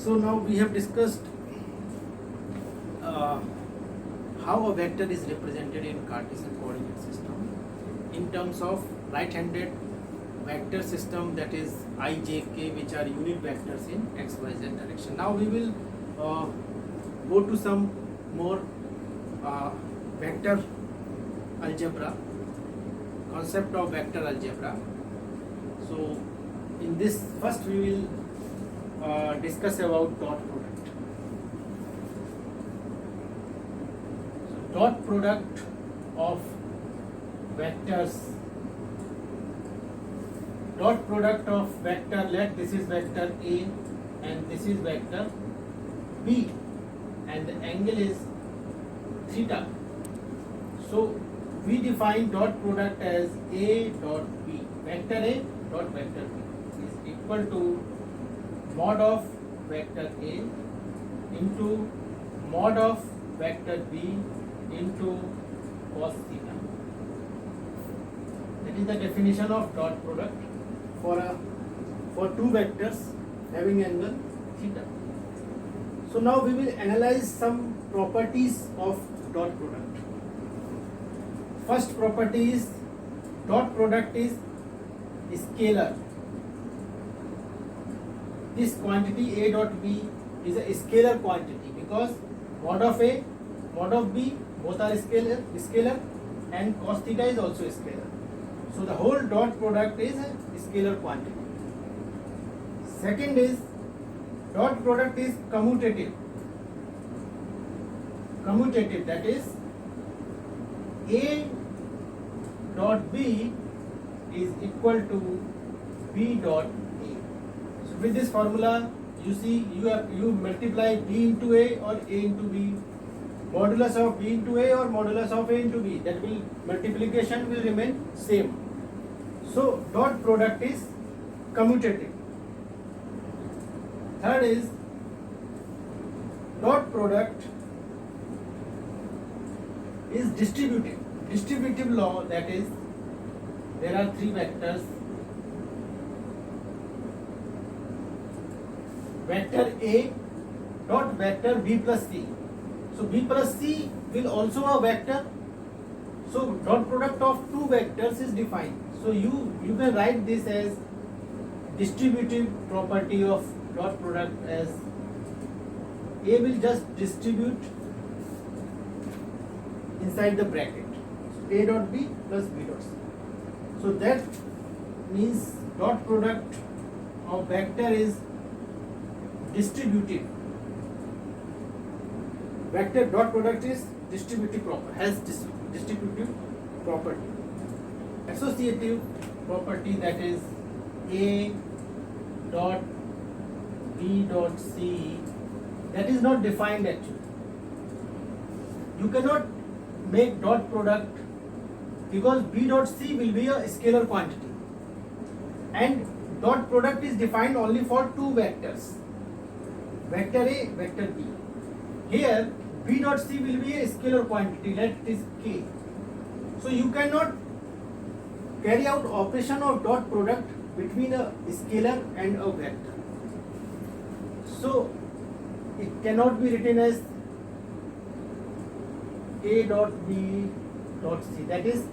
So now we have discussed how a vector is represented in Cartesian coordinate system in terms of right-handed vector system, that is I, J, K, which are unit vectors in x, y, z direction. Now we will go to some more vector algebra, concept of vector algebra. So in this first we will discuss about dot product. So dot product of vectors, dot product of vector, let this is vector A and this is vector B and the angle is theta. So we define dot product as A dot B, vector A dot vector B is equal to mod of vector A into mod of vector B into cos theta. That is the definition of dot product for two vectors having angle theta. So now we will analyze some properties of dot product. First property is dot product is scalar. This quantity A dot B is a scalar quantity because mod of A, mod of B both are scalar and cos theta is also scalar. So the whole dot product is a scalar quantity. Second is dot product is commutative. Commutative, that is A dot B is equal to B dot A. So with this formula, you see you multiply B into A or A into B, modulus of B into A or modulus of A into B. That will multiplication will remain same. So dot product is commutative. Third is dot product is distributive. Distributive law, that is there are three vectors, vector A dot vector B plus C. So B plus C will also a vector. So dot product of two vectors is defined. So you can write this as distributive property of dot product as A will just distribute inside the bracket. So A dot B plus B dot C. So that means dot product of vector is distributive. Vector dot product is distributive property, has distributive property. Associative property, that is A dot B dot C, that is not defined actually. You cannot make dot product because B dot C will be a scalar quantity and dot product is defined only for two vectors, vector A, vector B. Here B dot C will be a scalar quantity, let it is K. So you cannot carry out operation of dot product between a scalar and a vector. So it cannot be written as A dot B dot C. That is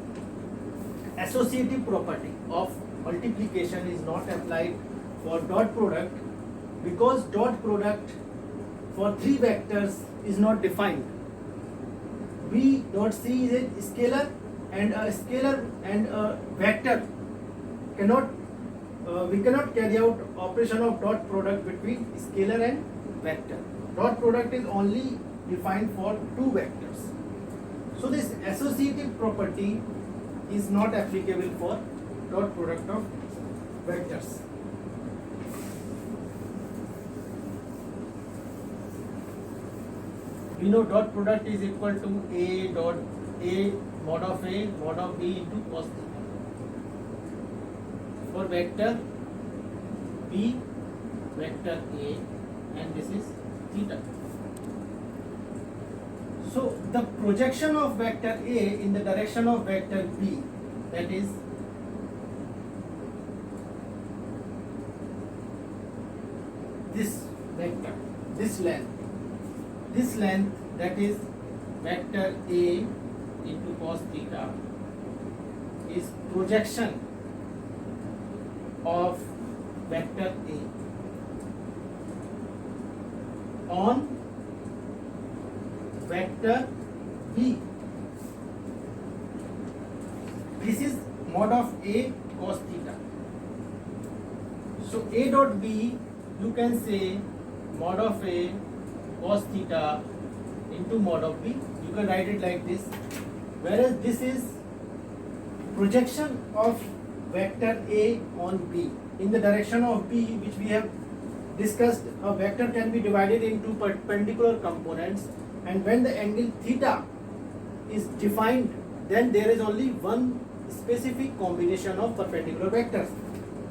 associative property of multiplication is not applied for dot product because dot product for three vectors is not defined. B dot C is a scalar and a vector cannot we cannot carry out operation of dot product between scalar and vector. Dot product is only defined for two vectors. So this associative property is not applicable for dot product of vectors. We know dot product is equal to A dot A mod of A mod of B into cos theta. For vector B, vector A, and this is theta. So the projection of vector A in the direction of vector B, that is this vector, this length that is vector A into cos theta is projection of vector A on vector B. This is mod of A cos theta. So A dot B, you can say mod of A cos theta into mod of B. You can write it like this. Whereas this is projection of vector A on B in the direction of B, which we have discussed. A vector can be divided into perpendicular components, and when the angle theta is defined, then there is only one specific combination of perpendicular vectors.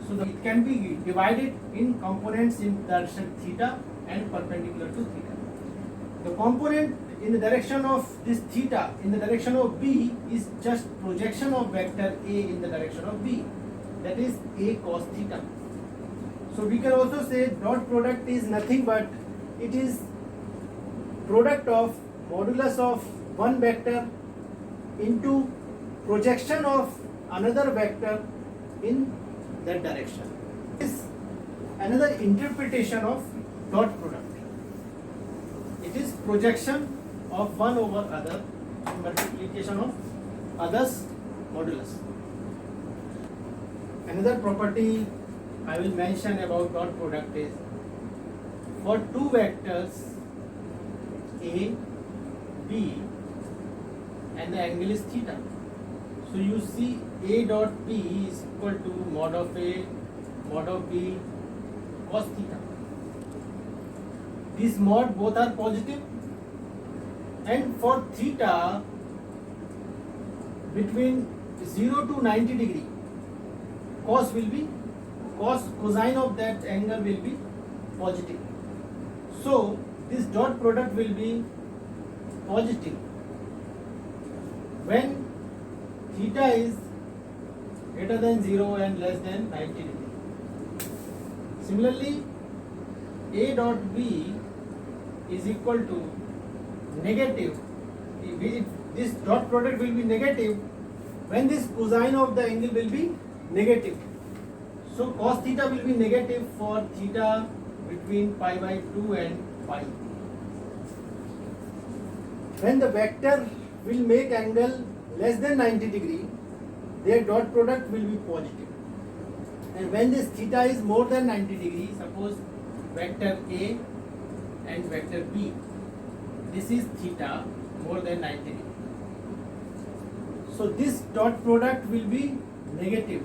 So it can be divided in components in direction theta and perpendicular to theta. The component in the direction of this theta in the direction of B is just projection of vector A in the direction of B, that is A cos theta. So we can also say dot product is nothing but it is product of modulus of one vector into projection of another vector in that direction. This is another interpretation of dot product. It is projection of one over other, multiplication of others modulus. Another property I will mention about dot product is for two vectors A, B, and the angle is theta. So you see A dot B is equal to mod of A, mod of B cos theta. These mod both are positive, and for theta between 0 to 90 degree, cosine of that angle will be positive. So this dot product will be positive when theta is greater than 0 and less than 90 degree. Similarly, A dot B is equal to negative. This dot product will be negative when this cosine of the angle will be negative. So cos theta will be negative for theta between pi by 2 and pi. When the vector will make angle less than 90 degree, their dot product will be positive. And when this theta is more than 90 degree, suppose vector A and vector B, this is theta more than 90 degree. So this dot product will be negative,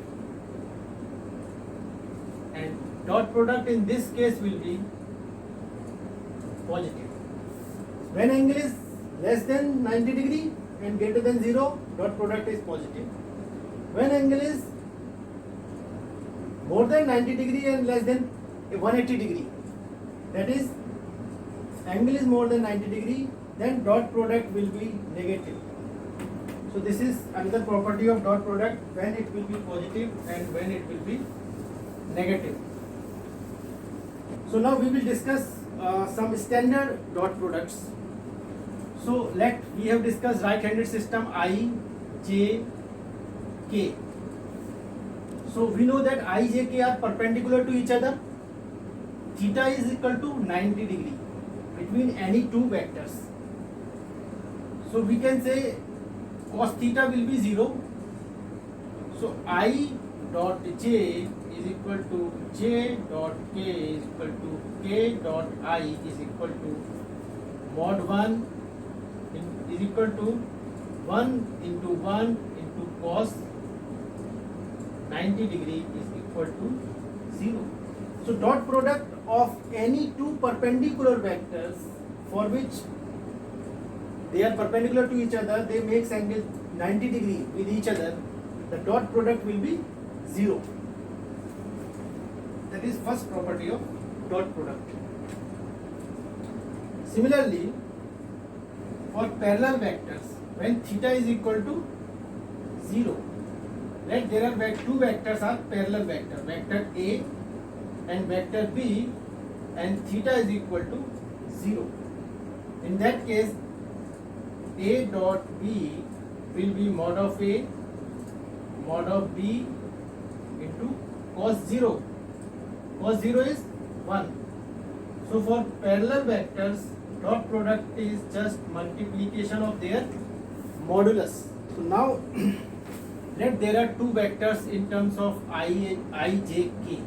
and dot product in this case will be positive. When angle is less than 90 degree and greater than 0, dot product is positive. When angle is more than 90 degree and less than 180 degree, that is angle is more than 90 degree, then dot product will be negative. So this is another property of dot product, when it will be positive and when it will be negative. So now we will discuss some standard dot products. So we have discussed right-handed system I, J, K. So we know that I, J, K are perpendicular to each other. Theta is equal to 90 degree between any two vectors. So we can say cos theta will be 0. So I dot J is equal to J dot K is equal to K dot I is equal to mod 1 is equal to 1 into cos 90 degree is equal to 0. So dot product of any two perpendicular vectors for which they are perpendicular to each other, they make angle 90 degree with each other, the dot product will be 0. That is first property of dot product. Similarly, for parallel vectors, when theta is equal to 0, let there are two vectors are parallel vector A and vector B, and theta is equal to 0. In that case, A dot B will be mod of A mod of B into cos 0. Cos 0 is 1. So for parallel vectors, dot product is just multiplication of their modulus. So now let there are two vectors in terms of I, j, k.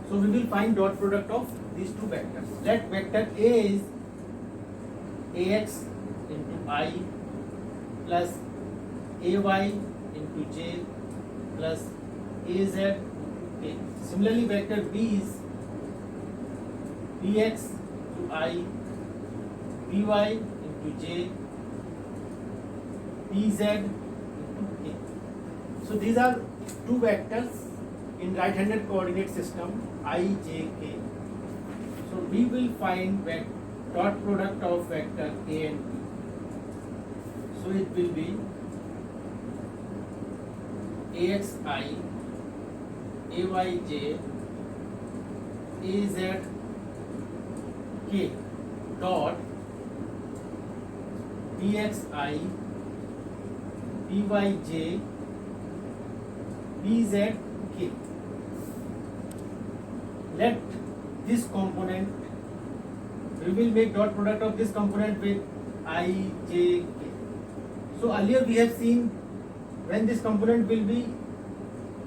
So we will find dot product of these two vectors. Let vector A is ax into I plus ay into j plus az into k. Similarly, vector B is bx into I, by into j, bz into k. So these are two vectors in right-handed coordinate system I, j, k. So we will find dot product of vector A and B. So it will be axi, ayj, az k dot bxi, byj, bz k. Let this component, we will make dot product of this component with I, j, k. So earlier we have seen when this component will be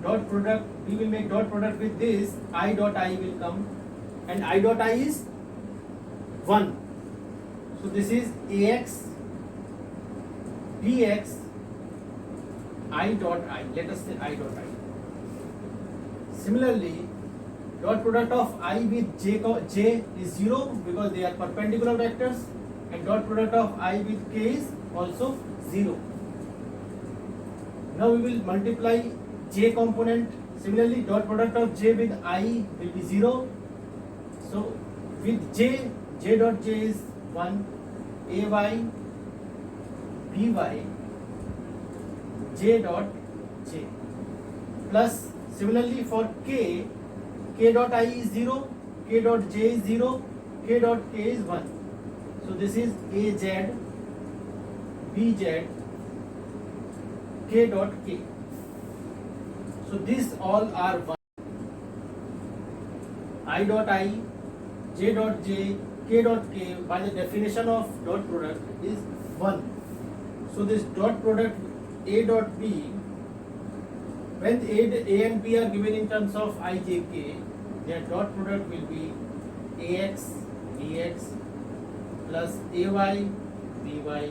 dot product, we will make dot product with this, I dot I will come, and I dot I is 1. So this is ax, bx, I dot I. Let us say I dot I. Similarly, dot product of I with j is 0 because they are perpendicular vectors, and dot product of I with k is also 0. Now we will multiply j component. Similarly, dot product of j with I will be 0. So with j dot j is 1, ay, by, j dot j. Plus similarly for k dot I is 0, k dot j is 0, k dot k is 1. So this is az, bz, k dot k. So these all are 1. I dot I, j dot j, k dot k by the definition of dot product is 1. So this dot product A dot B, when A and B are given in terms of I, j, k, their dot product will be ax, bx plus ay, by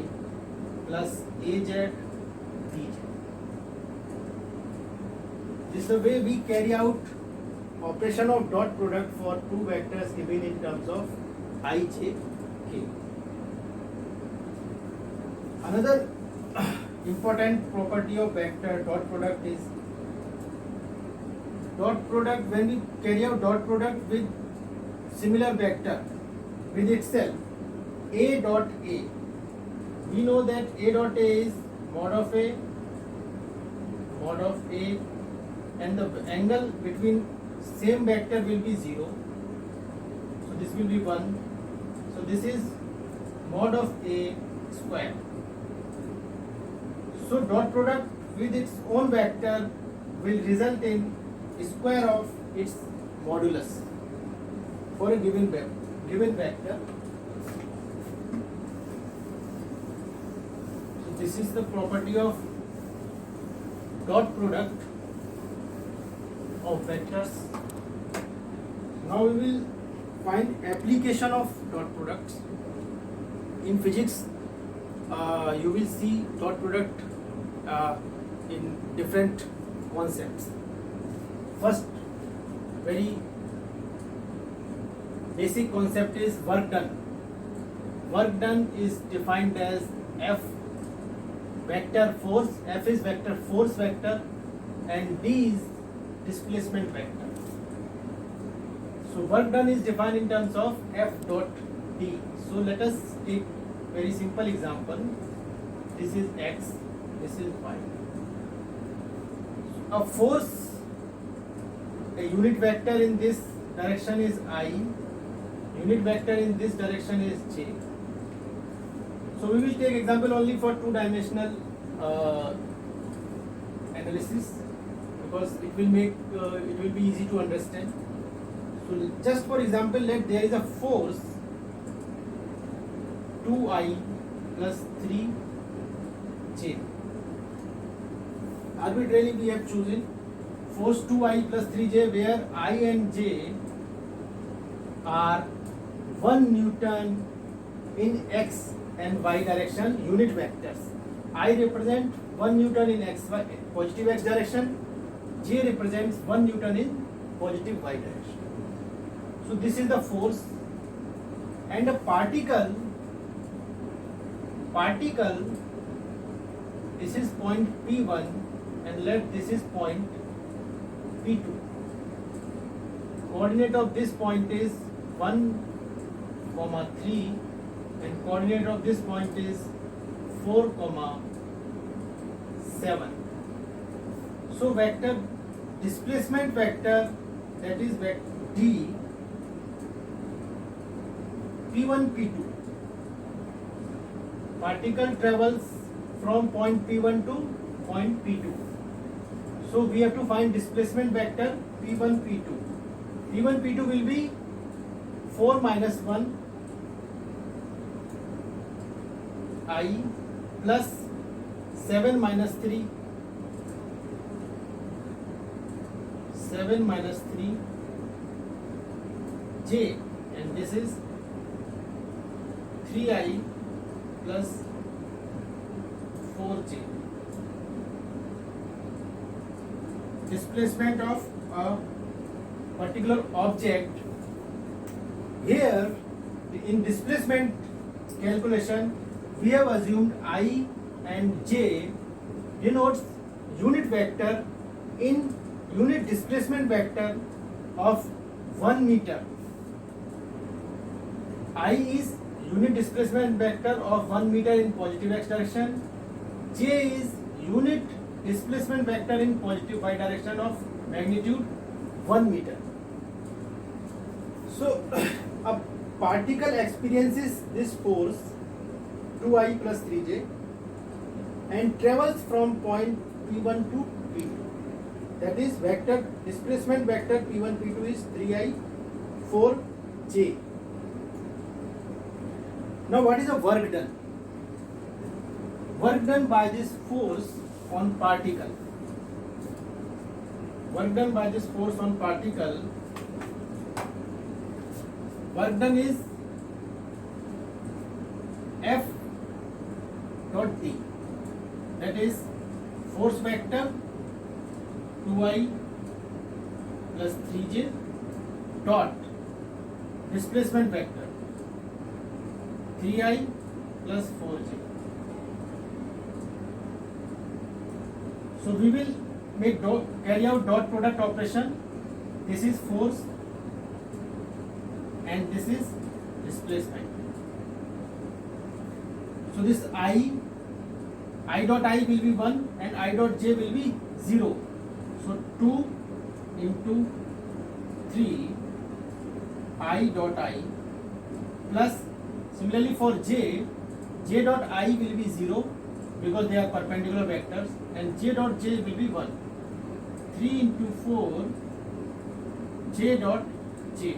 plus az, bz. This is the way we carry out operation of dot product for two vectors given in terms of I, j, k. Another important property of vector dot product is dot product, when we carry out dot product with similar vector with itself, A dot A, we know that A dot A is mod of A, and the angle between same vector will be 0. So this will be 1. So this is mod of A square. So dot product with its own vector will result in square of its modulus for a given vector. So this is the property of dot product of vectors. Now we will find application of dot products. In physics, you will see dot product in different concepts. First, very basic concept is work done. Work done is defined as F vector force, F is vector force vector, and D is displacement vector. So work done is defined in terms of F dot D. So let us take very simple example. This is X, this is Y. A force, a unit vector in this direction is I, unit vector in this direction is j. So we will take example only for two-dimensional analysis, because it will make it will be easy to understand. So just for example, let there is a force 2I plus 3j. Arbitrarily we have chosen force 2I plus 3j, where I and j are 1 Newton in x and y direction unit vectors. I represent 1 Newton in x, y, positive x direction, j represents 1 Newton in positive y direction. So this is the force, and a particle, this is point P1, and let this is point P2. Coordinate of this point is 1, 3, and coordinate of this point is 4, 7. So vector, displacement vector, that is vector D, P1, P2. Particle travels from point P1 to point P2. So we have to find displacement vector P1, P2. P1, P2 will be 4 minus 1 I plus 7 minus 3, 7 minus 3 j, and this is 3I plus 4j. Displacement of a particular object. Here in displacement calculation we have assumed I and j denotes unit vector in unit displacement vector of 1 meter. I is unit displacement vector of 1 meter in positive x direction. J is unit displacement vector in positive y direction of magnitude 1 meter. So a particle experiences this force 2I plus 3j and travels from point P1 to P2. That is vector displacement vector P1 P2 is 3I 4j. Now what is the work done? Work done by this force on particle. Work done by this force on particle. Work done is F dot D. That is force vector 2I plus 3j dot displacement vector 3I plus 4j. So we will carry out dot product operation. This is force and this is displacement. So this I dot I will be 1 and I dot j will be 0. So 2 into 3 I dot I plus, similarly for j dot I will be 0 because they are perpendicular vectors, and j dot j will be 1. 3 into 4 j dot j.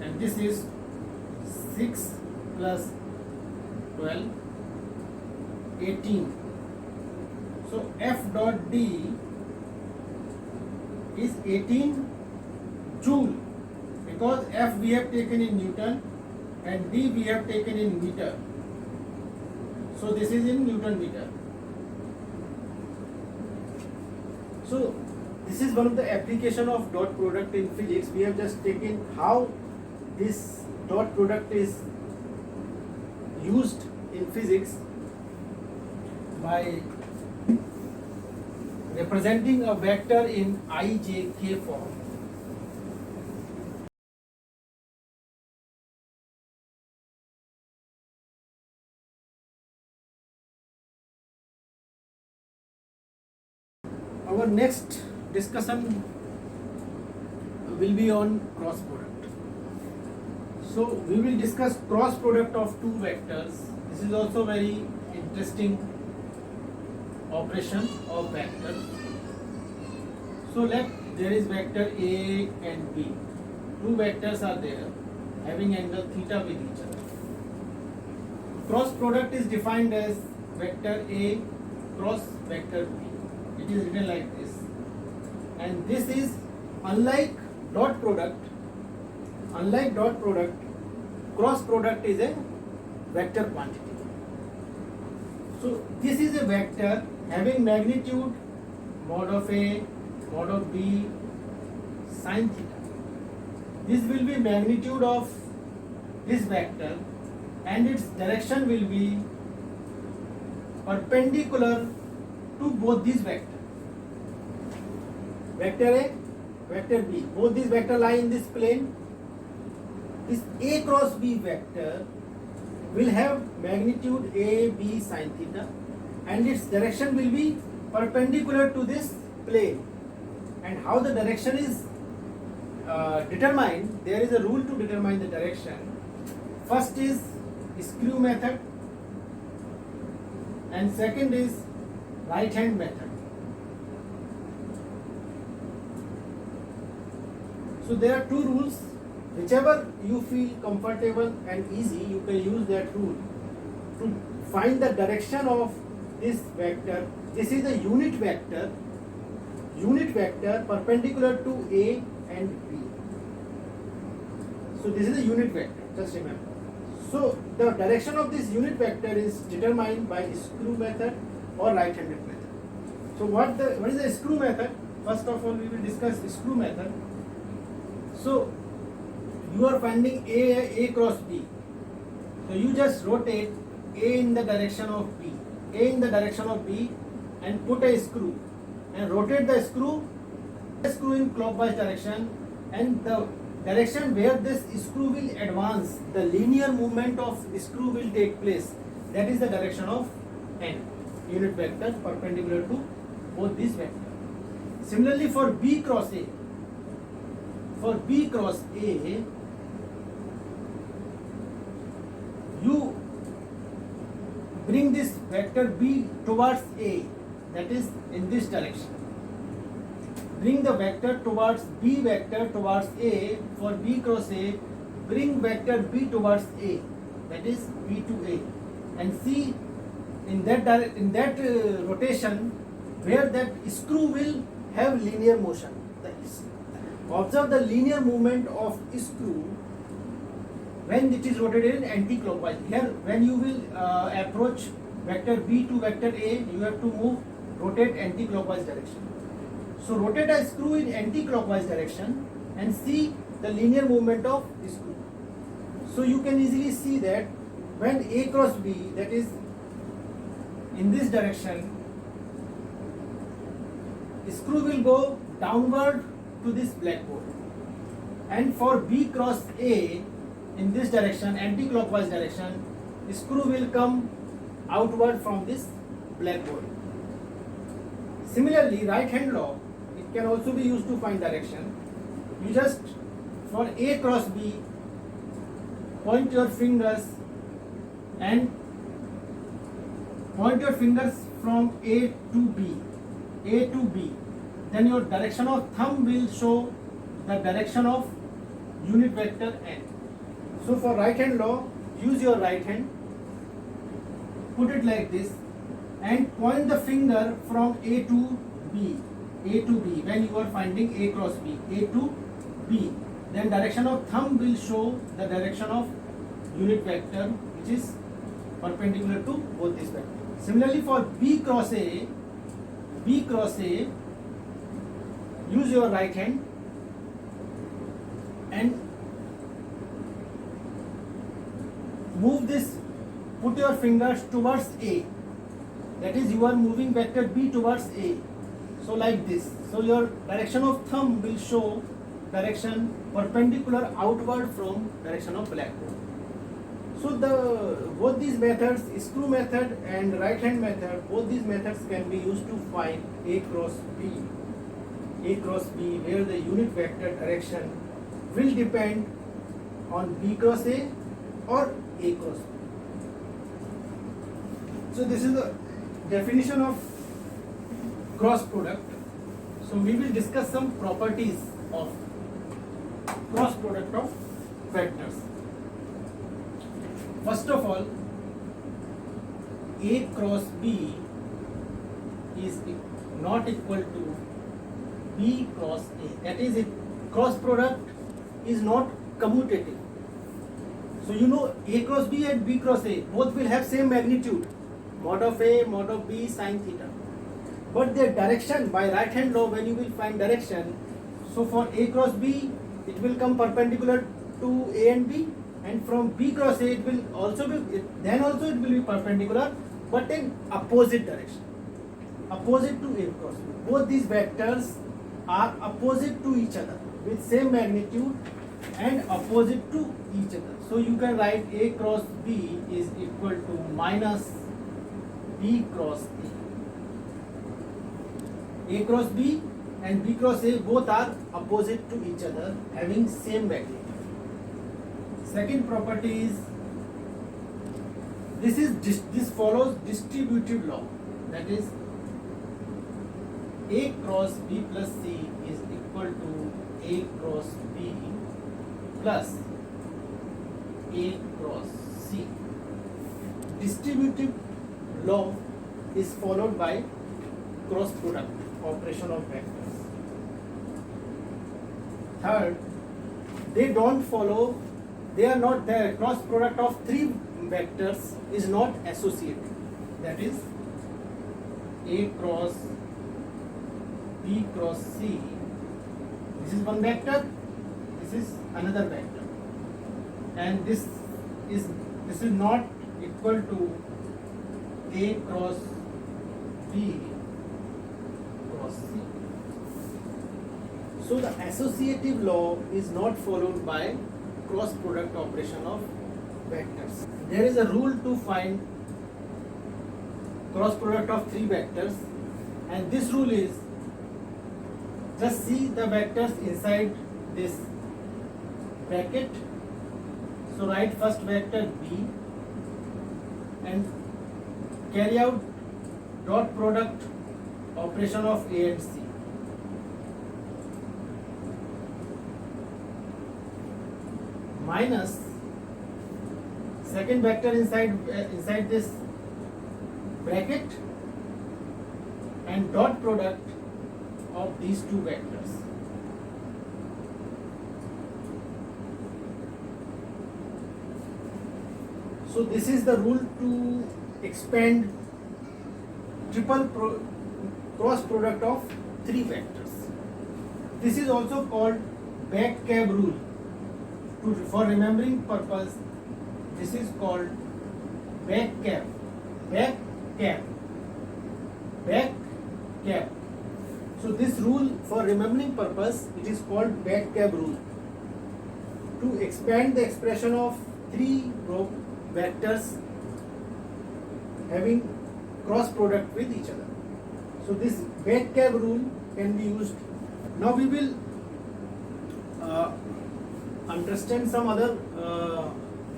And this is 6 plus 12, 18. So F dot D is 18 joule, because F we have taken in Newton and D we have taken in meter. So this is in Newton meter. So this is one of the application of dot product in physics. We have just taken how this dot product is used in physics by representing a vector in IJK form. next discussion will be on cross product. So we will discuss cross product of two vectors. This is also very interesting operation of vector. So there is vector A and B. Two vectors are there having angle theta with each other. Cross product is defined as vector A cross vector B. It is written like this. And this is unlike dot product, cross product is a vector quantity. So this is a vector having magnitude mod of A, mod of B, sin theta. This will be magnitude of this vector and its direction will be perpendicular to both these vectors. Vector A, vector B. Both these vectors lie in this plane. This A cross B vector will have magnitude A, B, sin theta and its direction will be perpendicular to this plane. And how the direction is determined, there is a rule to determine the direction. First is screw method and second is right hand method. So there are two rules. Whichever you feel comfortable and easy, you can use that rule to find the direction of this vector. This is a unit vector perpendicular to A and B. So this is a unit vector, just remember. So the direction of this unit vector is determined by screw method or right-handed method. So what is the screw method? First of all, we will discuss screw method. So you are finding A cross B. So you just rotate A in the direction of B, and put a screw and rotate the screw in clockwise direction, and the direction where this screw will advance, the linear movement of screw will take place. That is the direction of N, unit vector perpendicular to both these vectors. Similarly for B cross A, you bring this vector B towards A, that is in this direction. Bring the vector towards B vector towards A. For B cross A, bring vector B towards A, that is B to A, and see in that rotation where that screw will have linear motion. Observe the linear movement of screw when it is rotated in anti-clockwise. Here, when you will approach vector B to vector A, you have to rotate anti-clockwise direction. So rotate a screw in anti-clockwise direction and see the linear movement of the screw. So you can easily see that when A cross B, that is in this direction, the screw will go downward to this blackboard. And for B cross A, in this direction, anti-clockwise direction, the screw will come outward from this blackboard. Similarly, right hand law, it can also be used to find direction. You just, for A cross B, point your fingers from A to B. Then your direction of thumb will show the direction of unit vector N. So for right hand law, use your right hand, put it like this, and point the finger from A to B when you are finding A cross B, A to B. Then direction of thumb will show the direction of unit vector which is perpendicular to both these vectors. Similarly for B cross A, use your right hand and move this, put your fingers towards A. That is, you are moving vector B towards A. So like this. So your direction of thumb will show direction perpendicular outward from direction of blackboard. So both these methods, screw method and right hand method, both these methods can be used to find A cross B. A cross B, where the unit vector direction will depend on B cross A or A cross B. So this is the definition of cross product. So we will discuss some properties of cross product of vectors. First of all, A cross B is not equal to B cross A. That is, cross product is not commutative. So you know A cross B and B cross A both will have same magnitude, mod of A, mod of B, sin theta. But their direction, by right hand law, when you will find direction, so for A cross B it will come perpendicular to A and B, and from B cross A it will also be, then also it will be perpendicular, but in opposite direction, opposite to A cross B. Both these vectors are opposite to each other with same magnitude and opposite to each other. So you can write A cross B is equal to minus B cross A. A cross B and B cross A both are opposite to each other, having same magnitude. Second property is this follows distributive law, that is A cross B plus C is equal to A cross B plus A cross C. Distributive law is followed by cross product operation of vectors. Third, they don't follow, they are not there. Cross product of three vectors is not associative. That is A cross B cross C. This is one vector, this is another vector, and this is not equal to A cross B cross C. So the associative law is not followed by cross product operation of vectors. There is a rule to find cross product of three vectors, and this rule is, just see the vectors inside this bracket. So write first vector B and carry out dot product operation of A and C. Minus second vector inside this bracket and dot product of these two vectors. So this is the rule to expand cross product of three vectors. This is also called back cab rule. For remembering purpose, this is called back cab. Back cab. Back cab. So this rule, for remembering purpose, it is called back cab rule. To expand the expression of three vectors having cross product with each other. So this back cab rule can be used. Now we will understand some other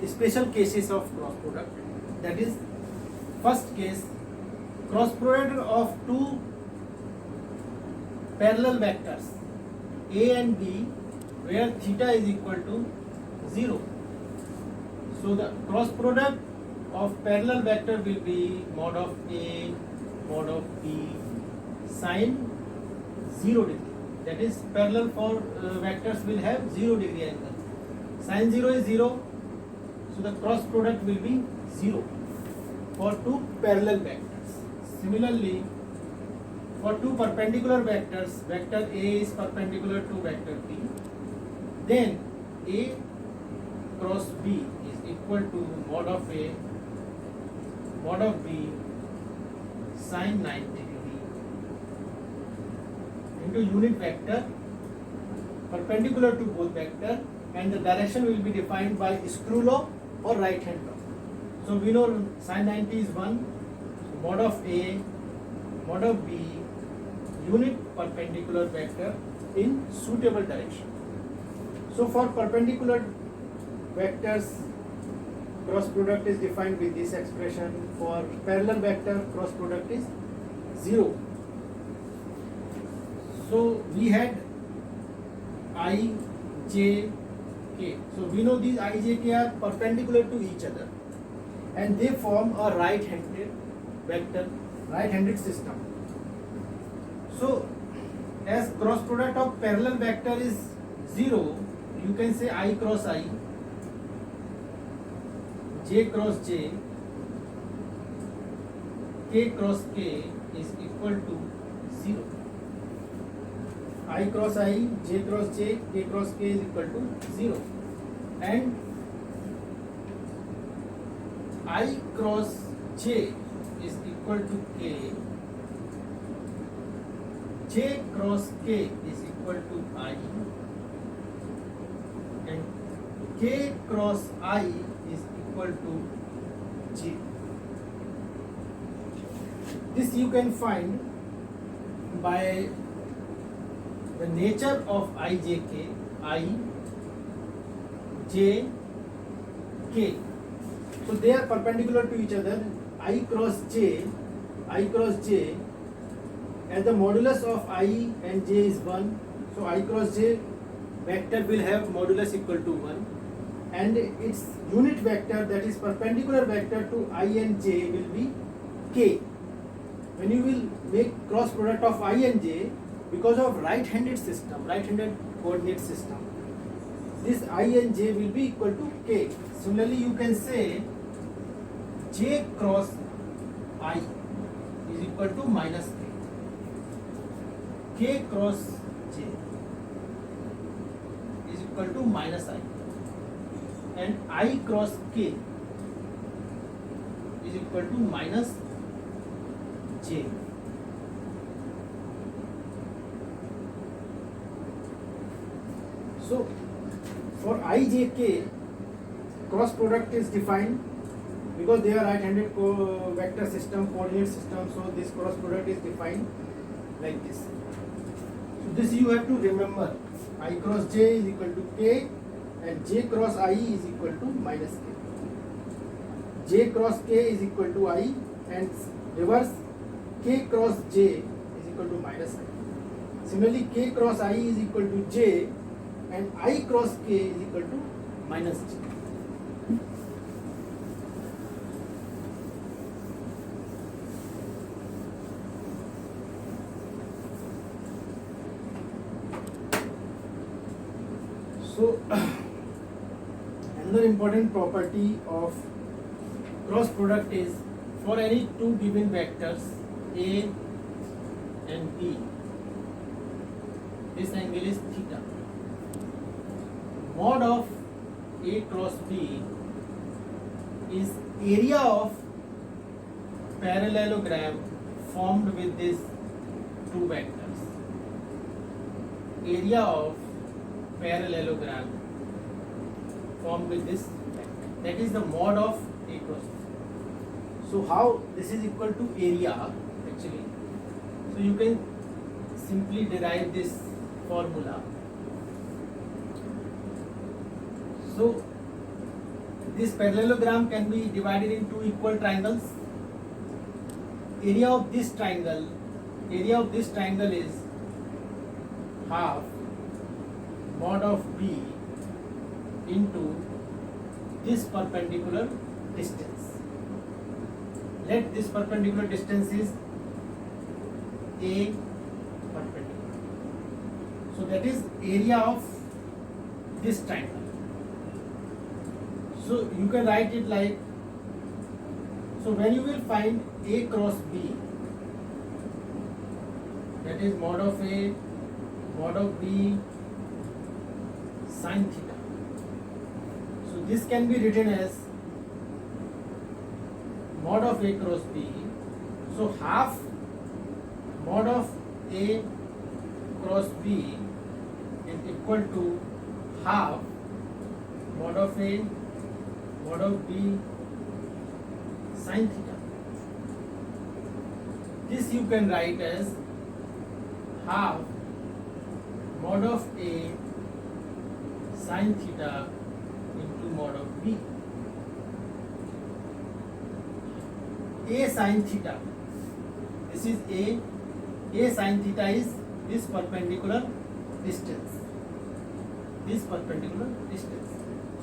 special cases of cross product. That is, first case, cross product of two parallel vectors A and B where theta is equal to 0. So the cross product of parallel vector will be mod of A, mod of B, sin 0 degree. That is, parallel for vectors will have 0 degree angle. Sin 0 is 0, so the cross product will be 0 for two parallel vectors. Similarly, for two perpendicular vectors, vector A is perpendicular to vector B, then A cross B is equal to mod of A, mod of B, sin 90 degree into unit vector perpendicular to both vector, and the direction will be defined by screw law or right hand law. So we know sin 90 is 1, so mod of A, mod of B, unit perpendicular vector in suitable direction. So for perpendicular vectors, cross product is defined with this expression. For parallel vector, cross product is 0. So we had I, J, K. So we know these I, J, K are perpendicular to each other and they form a right-handed vector, right-handed system. So as cross product of parallel vector is 0, you can say I cross I, J cross J, K cross K is equal to 0. I cross I, J cross J, K cross K is equal to 0. And I cross J is equal to K, J cross K is equal to I, and K cross I is equal to J. This you can find by the nature of IJK, I, J, K. So they are perpendicular to each other. I cross J, as the modulus of I and J is 1. So I cross J vector will have modulus equal to 1. And its unit vector, that is perpendicular vector to I and J, will be K. When you will make cross product of I and J, because of right-handed system, right-handed coordinate system, this I and J will be equal to K. Similarly, you can say J cross I is equal to minus K. K cross J is equal to minus I. And I cross K is equal to minus J. So for IJK, cross product is defined because they are right-handed vector system, coordinate system. So this cross product is defined like this. So this you have to remember. I cross J is equal to K and J cross I is equal to minus K. J cross K is equal to I and reverse K cross J is equal to minus I. Similarly, K cross I is equal to J and I cross K is equal to minus J. So another important property of cross product is for any two given vectors A and B, this angle is theta. Mod of A cross B is area of parallelogram formed with these two vectors. Area of parallelogram formed with this vector. That is the mod of A cross B. So how this is equal to area actually? So you can simply derive this formula. So this parallelogram can be divided into equal triangles. Area of this triangle is half mod of B into this perpendicular distance. Let this perpendicular distance is A perpendicular. So that is area of this triangle. So you can write it like, so when you will find A cross B, that is mod of A, mod of B sin theta. So this can be written as mod of A cross B. So half mod of A cross B is equal to half mod of A mod of B sin theta. This you can write as half mod of A sin theta into mod of B. A sin theta, this is A sin theta is this perpendicular distance,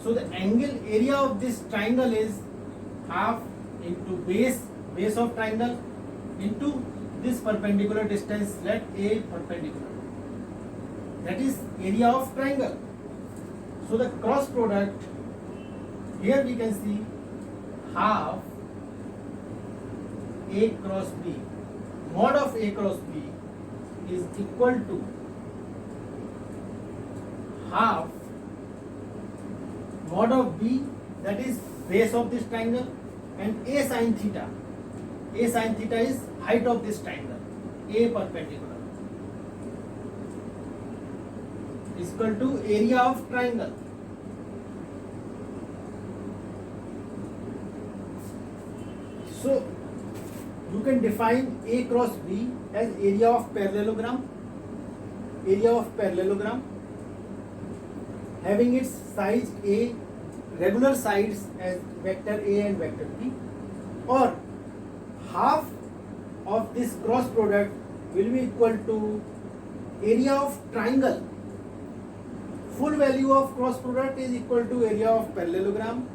so the angle area of this triangle is half into base of triangle into this perpendicular distance, let A perpendicular, that is area of triangle. So the cross product, here we can see half A cross B, mod of A cross B is equal to half mod of B, that is base of this triangle, and A sin theta. A sin theta is height of this triangle, A perpendicular, is equal to area of triangle. So you can define A cross B as area of parallelogram, having its sides A, regular sides as vector A and vector B, or half of this cross product will be equal to area of triangle. Full value of cross product is equal to area of parallelogram,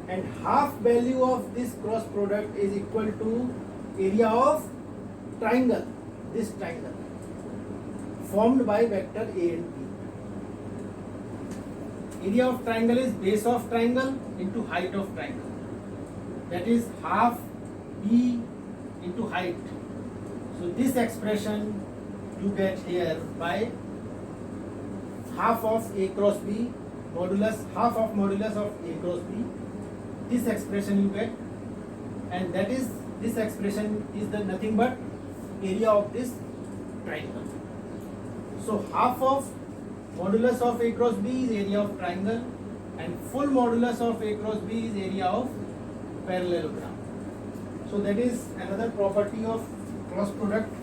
and half value of this cross product is equal to area of triangle, this triangle formed by vector A and B. Area of triangle is base of triangle into height of triangle, that is half B into height. So this expression you get here by half of A cross B modulus, half of modulus of A cross B. This expression you get, and that is, this expression is the nothing but area of this triangle. So half of modulus of A cross B is area of triangle, and full modulus of A cross B is area of parallelogram. So that is another property of cross product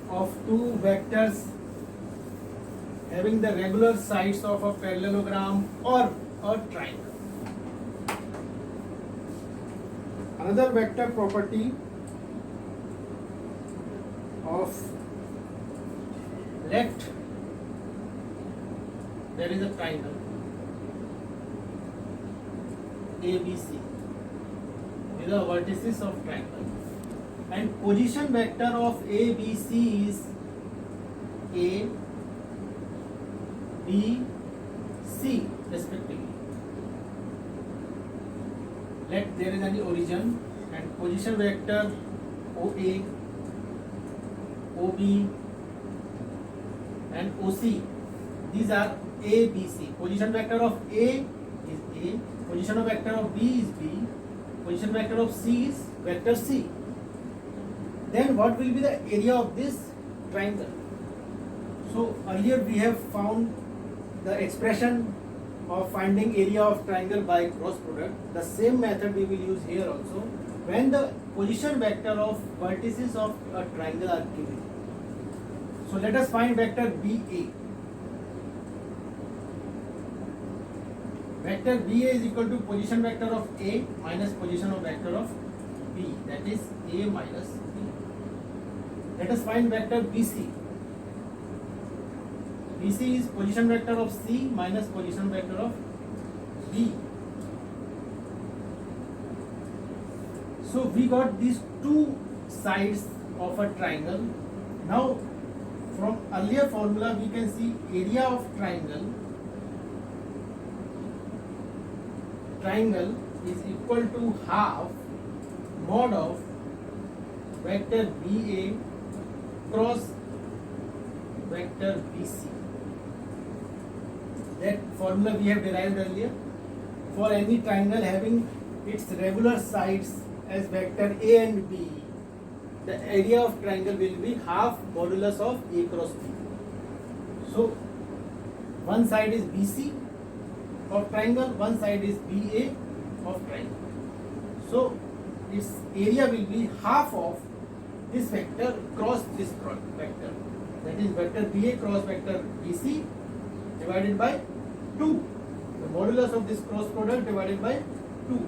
of two vectors having the regular sides of a parallelogram or a triangle. Another vector property of, let there is a triangle ABC, these are vertices of triangle, and position vector of ABC is A, B, C respectively. Let there is any origin, and position vector OA, OB and OC, these are A, B, C. Position vector of A is A, position vector of B is B, position vector of C is vector C. Then what will be the area of this triangle? So earlier we have found the expression of finding area of triangle by cross product. The same method we will use here also when the position vector of vertices of a triangle are given. So let us find vector BA. Vector BA is equal to position vector of A minus position of vector of B, that is A minus B. Let us find vector BC. BC is position vector of C minus position vector of B. So we got these two sides of a triangle. Now from earlier formula we can see area of triangle is equal to half mod of vector BA cross vector BC. That formula we have derived earlier. For any triangle having its regular sides as vector A and B, the area of triangle will be half modulus of A cross B. So one side is BC of triangle, one side is BA of triangle. So its area will be half of this vector cross this vector, that is vector BA cross vector BC divided by 2. The modulus of this cross product divided by 2.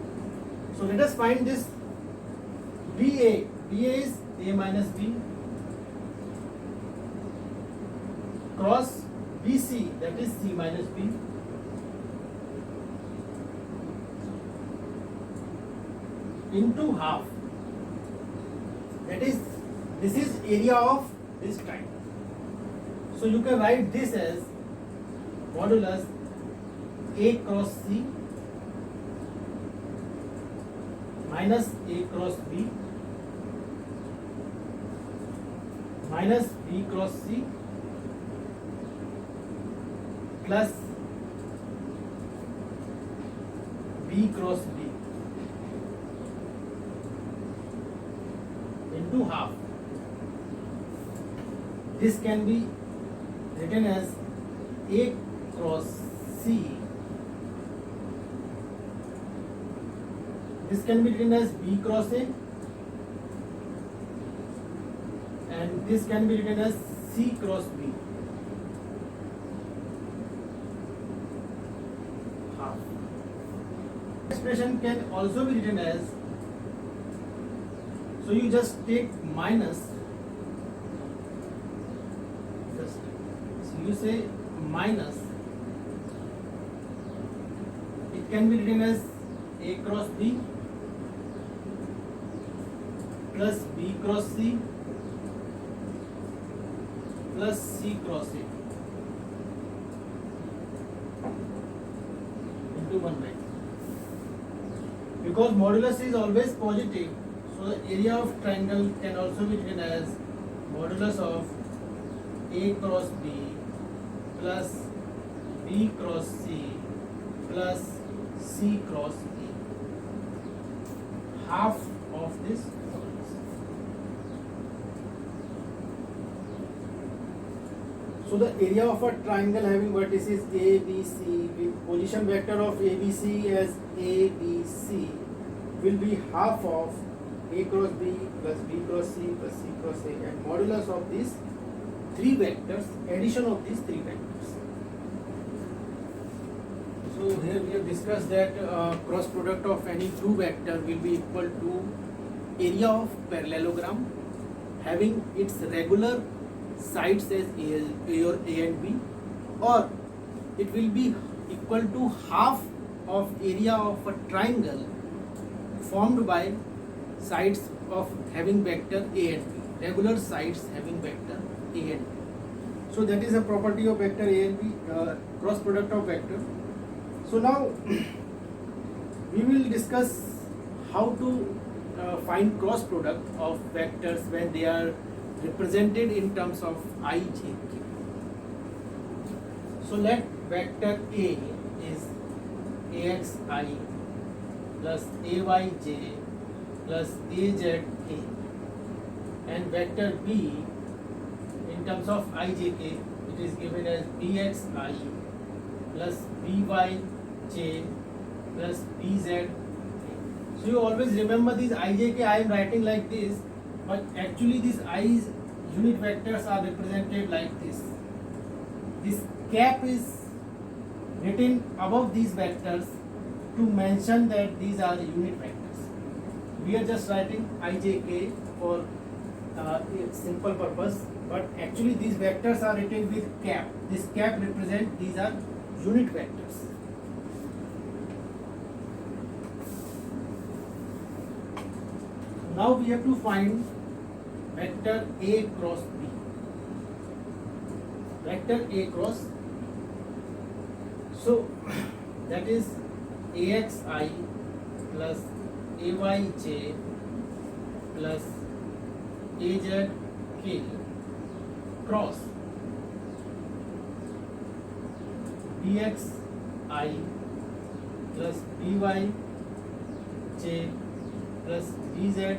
So let us find this BA. BA is A minus B cross BC, that is C minus B, into half. That is, this is area of this triangle. So you can write this as modulus A cross C minus A cross B minus B cross C plus B cross B into half. This can be written as A cross C. This can be written as B cross A, and this can be written as C cross B. Half. Expression can also be written as, so you just take minus, so you say minus, it can be written as A cross B plus B cross C plus C cross A into 1 by 2. Because modulus is always positive, so the area of triangle can also be written as modulus of A cross B plus B cross C plus C cross A, half of this modulus. So the area of a triangle having vertices A, B, C, with position vector of ABC as A, B, C will be half of A cross B plus B cross C plus C cross A, and modulus of these 3 vectors, addition of these 3 vectors. So here we have discussed that cross product of any 2 vector will be equal to area of parallelogram having its regular sides as A or A and B, or it will be equal to half of area of a triangle formed by sides of having vector A and B, regular sides having vector A and B. So that is a property of vector A and B, cross product of vector. So now we will discuss how to find cross product of vectors when they are represented in terms of I, J, K. So let vector A is AXI plus AYJ plus AZK, and vector B in terms of IJK it is given as BXI plus BYJ plus BZ. So you always remember these IJK, I am writing like this, but actually these I's unit vectors are represented like this. This cap is written above these vectors to mention that these are unit vectors. We are just writing IJK for a simple purpose, but actually these vectors are written with cap. This cap represents these are unit vectors. Now we have to find vector A cross B. Vector A cross. So that is AXI plus AYJ plus AZK cross BXI plus BYJ plus BZK.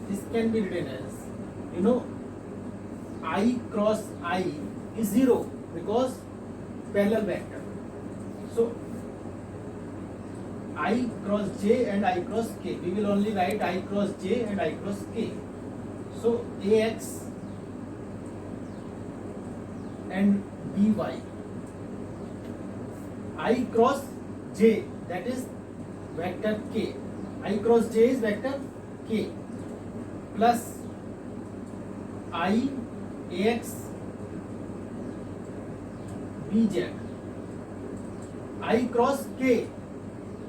This can be written as, I cross I is 0 because parallel vector. So I cross j and I cross k. We will only write I cross j and I cross k. So ax and by, I cross j, that is vector k. I cross j is vector k, plus I ax bz. I cross k,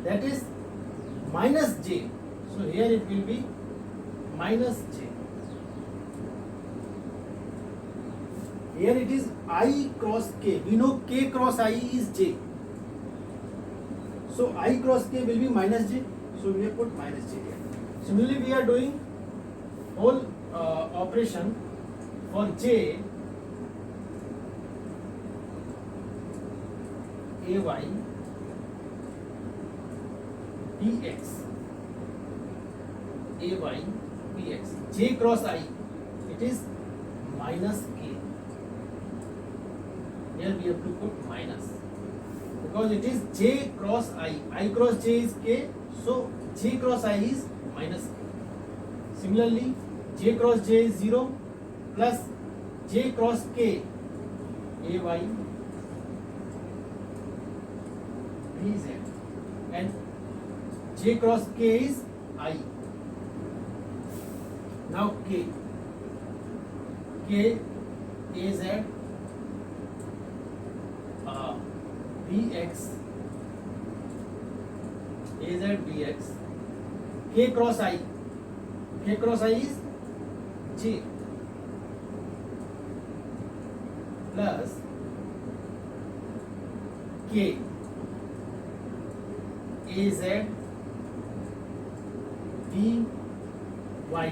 that is minus j. So here it will be minus j. Here it is I cross k. We know k cross I is j. So I cross k will be minus j. So we have put minus j here. Similarly, we are doing whole operation for j ay bx. Ay bx. J cross I, it is minus k. Here we have to put minus because it is j cross I. I cross j is k, so j cross I is minus k. Similarly, j cross j is 0 plus j cross k, ay bz, and j cross k is I. Now k az bx, az bx, k cross I is j plus k az by.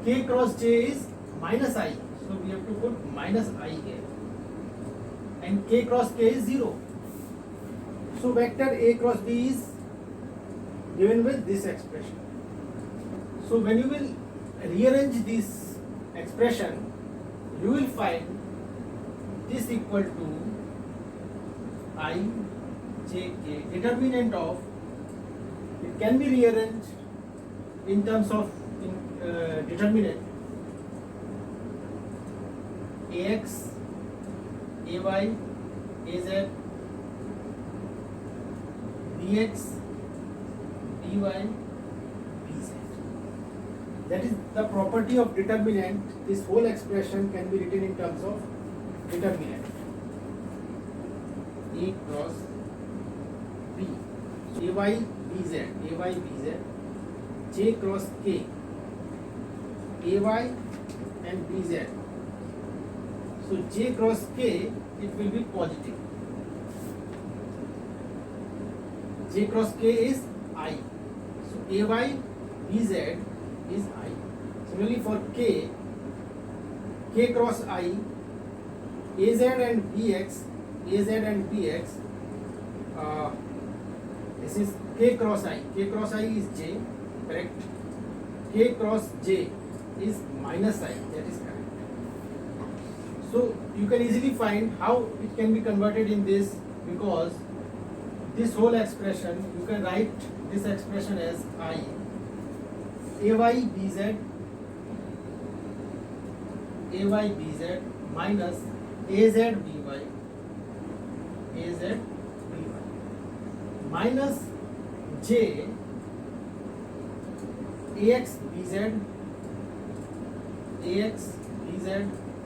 K cross j is minus I, so we have to put minus I here, and k cross k is 0. So vector a cross b is given with this expression. So when you will rearrange this expression, you will find this equal to I j k. Determinant of it can be rearranged in terms of determinant ax, ay, az, bx, by, bz. That is the property of determinant. This whole expression can be written in terms of determinant. A cross b. So ay bz, j cross k, ay and bz. So j cross k, it will be positive. J cross k is I. So ay bz is I. Similarly for k cross I, az and bx, this is k cross I. K cross I is j, correct. K cross j is minus I, that is correct. So you can easily find how it can be converted in this, because this whole expression, you can write this expression as I ay bz minus az by minus j ax bz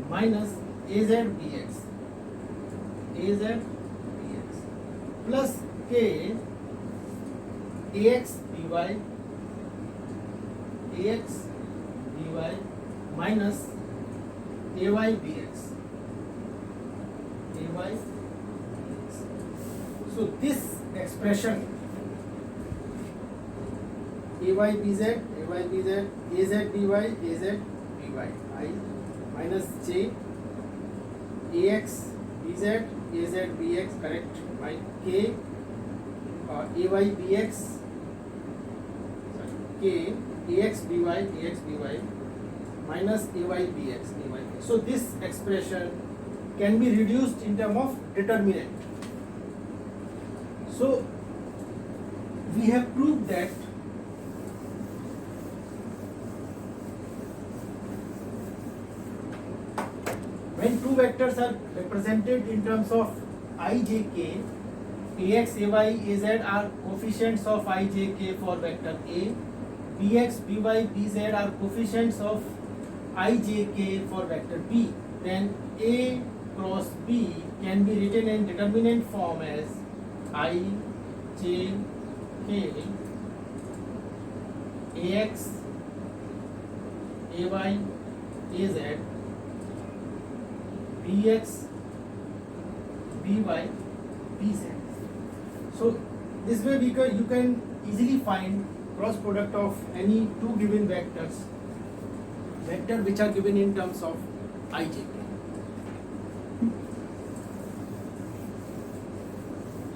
minus az bx plus k ax by minus ay bx. So this expression ay bz az by I minus j ax bz bx, correct, by k ay bx, k ax by minus ay bx. So this expression can be reduced in terms of determinant. So we have proved that when two vectors are represented in terms of I, j, k, ax, ay, az are coefficients of I, j, k for vector A, bx, by, bz are coefficients of I, j, k for vector B, then A cross B can be written in determinant form as I, j, k, ax, ay, az, bx, by, bz. So this way you can easily find cross product of any two given vectors, vector which are given in terms of I, j, k.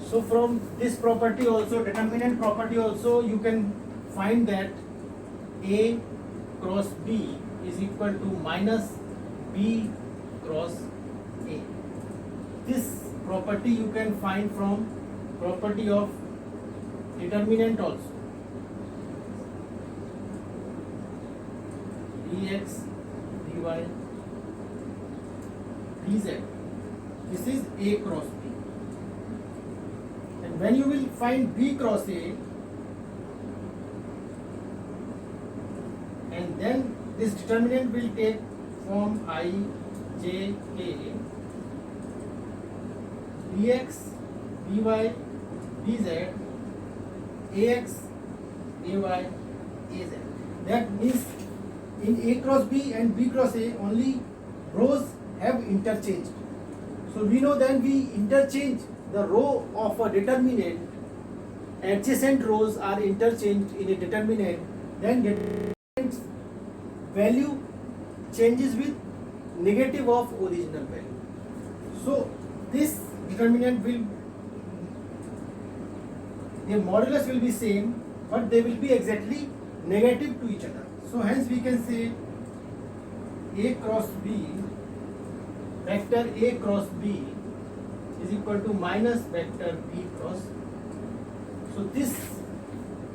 So from this property also, determinant property also, you can find that A cross B is equal to minus B cross A. This property you can find from property of determinant also. Dx, dy, dz. This is A cross B. And when you will find B cross A, and then this determinant will take form I, j, k, dx, dy, dz, ax, ay, az. That means in A cross B and B cross A only rows have interchanged. So we know then we interchange the row of a determinant, adjacent rows are interchanged in a determinant, then determinant's value changes with negative of original value. So this determinant will, their modulus will be same, but they will be exactly negative to each other. So hence we can say A cross B, vector A cross B is equal to minus vector B cross. So this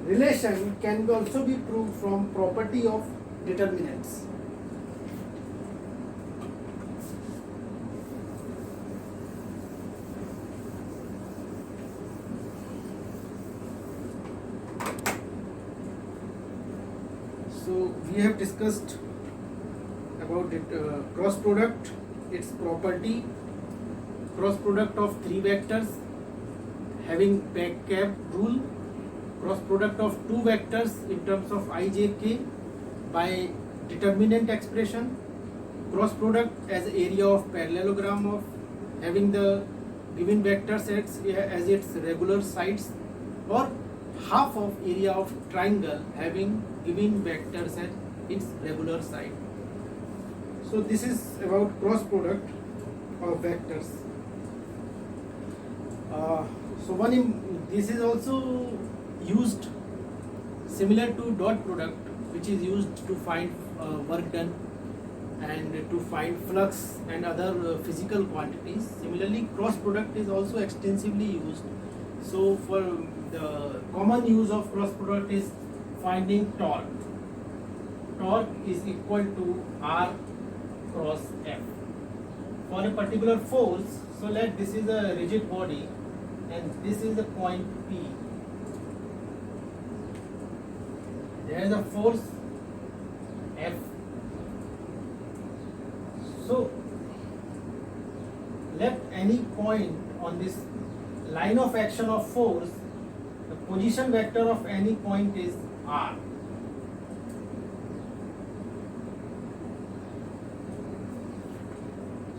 relation can also be proved from property of determinants. So we have discussed about cross product, its property, cross product of three vectors having back cap rule, cross product of two vectors in terms of I, j, k by determinant expression, cross product as area of parallelogram of having the given vector sets as its regular sides, or half of area of triangle having given vectors at its regular side. So this is about cross product of vectors. This is also used similar to dot product, which is used to find work done and to find flux and other physical quantities. Similarly, cross product is also extensively used. So for the common use of cross product is finding torque. Torque is equal to R cross F. For a particular force, so let this is a rigid body and this is the point P. There is a force F. So let any point on this line of action of force, the position vector of any point is R.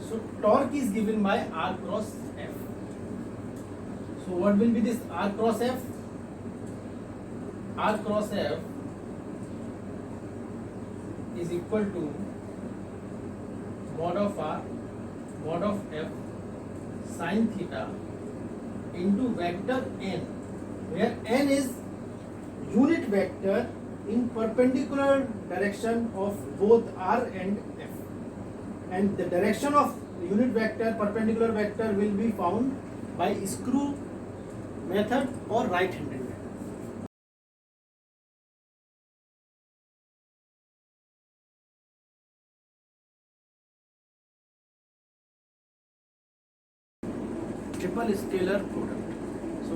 So torque is given by R cross F. So what will be this R cross F? R cross F is equal to mod of R, mod of F sin theta into vector n, where n is unit vector in perpendicular direction of both R and F. And the direction of unit vector, perpendicular vector will be found by screw method or right-handed method. triple scalar product. So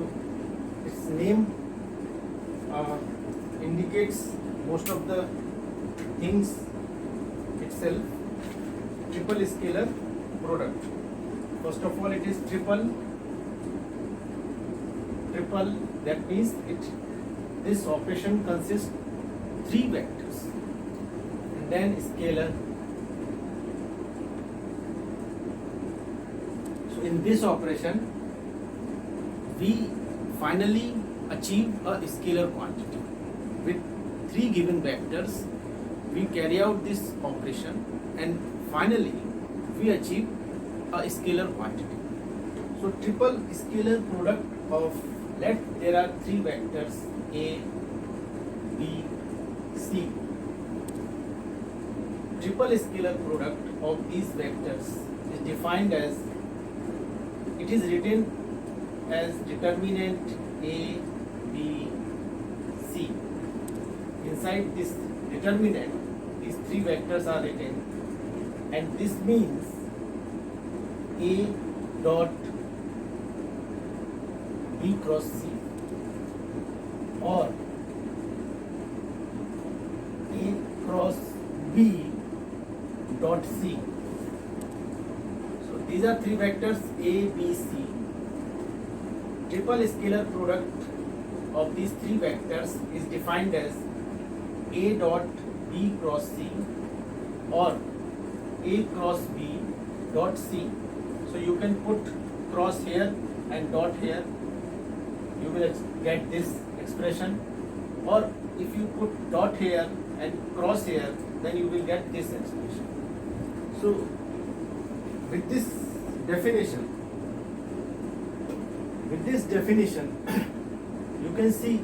its name indicates most of the things itself. Triple scalar product. First of all, it is triple. That means this operation consists three vectors, and then scalar. So in this operation, we finally achieve a scalar quantity with three given vectors. We carry out this operation, and finally we achieve a scalar quantity. So triple scalar product of, there are three vectors A, B, C. Triple scalar product of these vectors is defined as, it is written as determinant A, B, C. Inside this determinant, these three vectors are written, and this means A dot B cross C, or A cross B dot C. So these are three vectors A, B, C. Triple scalar product of these three vectors is defined as A dot B cross C, or A cross B dot C. So you can put cross here and dot here, you will get this expression, or if you put dot here and cross here, then you will get this expression. So with this definition, you can see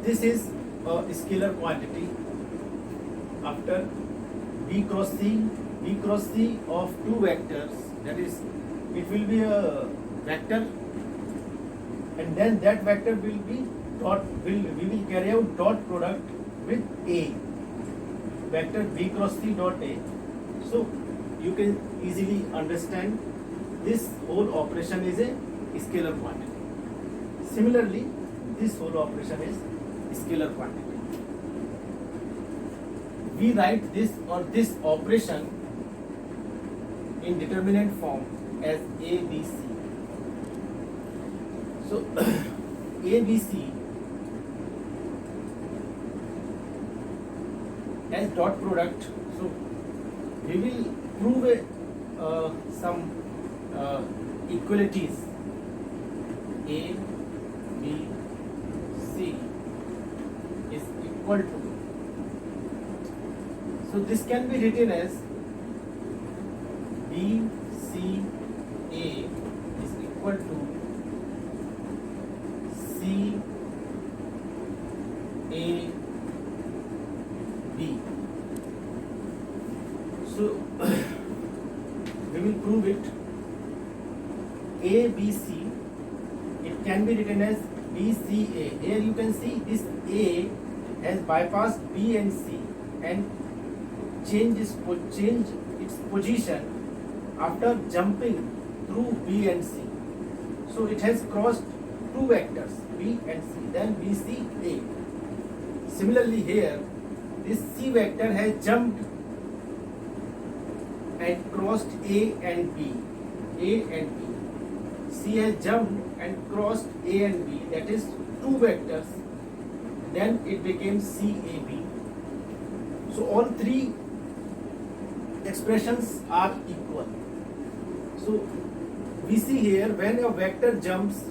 this is a scalar quantity after B cross C of two vectors, that is, it will be a vector, and then that vector will be we will carry out dot product with A, vector B cross C dot A. So you can easily understand this whole operation is a scalar quantity. Similarly, this whole operation is scalar quantity. We write this operation in determinant form as ABC. So ABC as dot product. So we will prove some equalities. A, B, C is equal to. So this can be written as B, C, A is equal to C, A, B. So we will prove it. A, B, C, it can be written as B, C, A. Here you can see this A has bypassed B and C and change its position after jumping through B and C. So it has crossed two vectors B and C, then B, C, A. Similarly here, this C vector has jumped and crossed A and B. C has jumped and crossed A and B, that is two vectors, then it became CAB. So all three expressions are equal. So we see here, when a vector jumps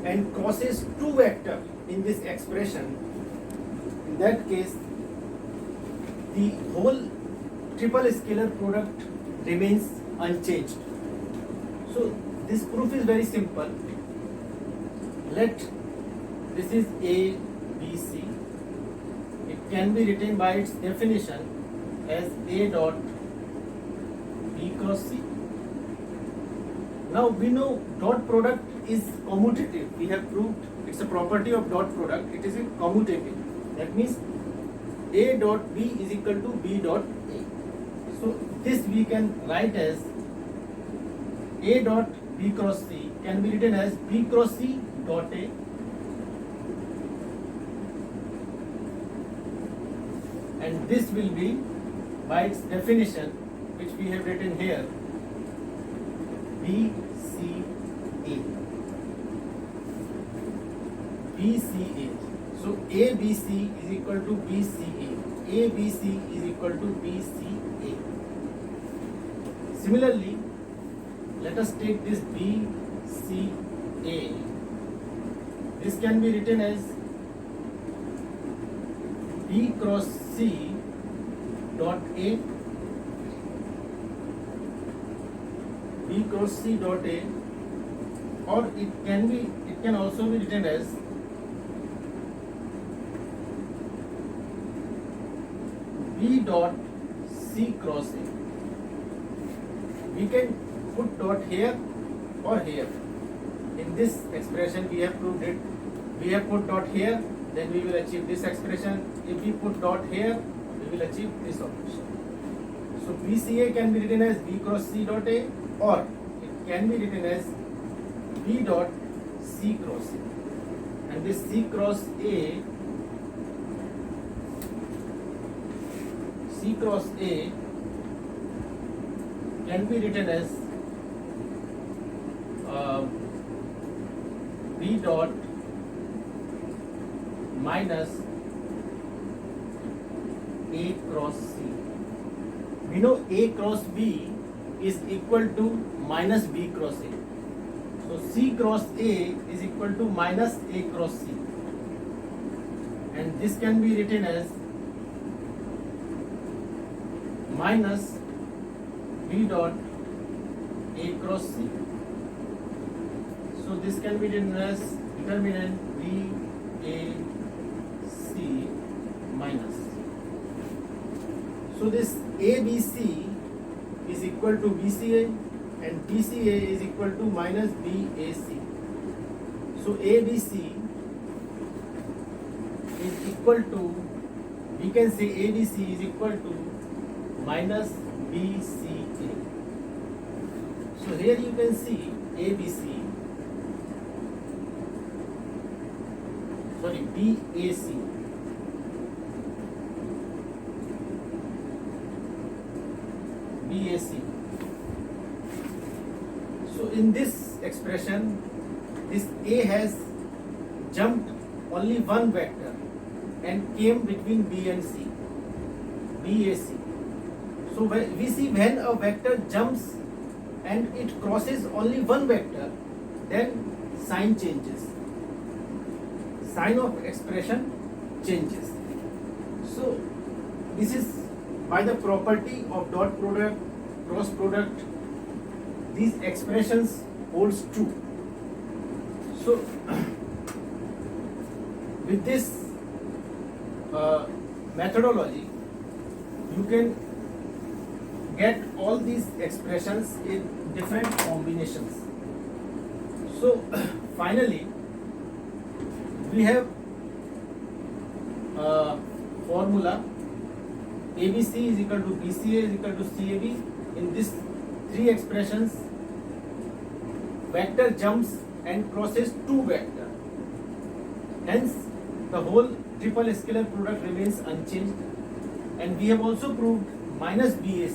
and crosses two vectors in this expression, in that case the whole triple scalar product remains unchanged. So this proof is very simple. This is A, B, C. It can be written by its definition as A dot B cross C. Now we know dot product is commutative. We have proved it's a property of dot product. It is a commutative. That means A dot B is equal to B dot A. So this we can write as A dot B cross C can be written as B cross C dot A and this will be by its definition which we have written here BCA. BCA. So ABC is equal to BCA. ABC is equal to BCA. Similarly, let us take this BCA. This can be written as B cross C dot A. B cross C dot A, or it can also be written as B dot C cross A. We can put dot here or here. In this expression we have proved it. We have put dot here, then we will achieve this expression. If we put dot here, we will achieve this operation. So BCA can be written as B cross C dot A, or it can be written as B dot C cross A. And this C cross A can be written as B dot minus A cross C. We know A cross B is equal to minus B cross A. So C cross A is equal to minus A cross C. And this can be written as minus B dot A cross C. So this can be written as determinant B A C minus. So this ABC is equal to BCA and BCA is equal to minus BAC. So ABC is equal to, we can say ABC is equal to minus BCA. So here you can see ABC, sorry, BAC. BAC. So in this expression, this A has jumped only one vector and came between B and C, BAC. So we see when a vector jumps and it crosses only one vector, then sign changes. Sign of expression changes. So this is by the property of dot product, cross product, these expressions holds true. So with this methodology, you can get all these expressions in different combinations. So finally, we have formula ABC is equal to BCA is equal to CAB. In these three expressions, vector jumps and crosses two vectors. Hence, the whole triple scalar product remains unchanged. And we have also proved minus BAC.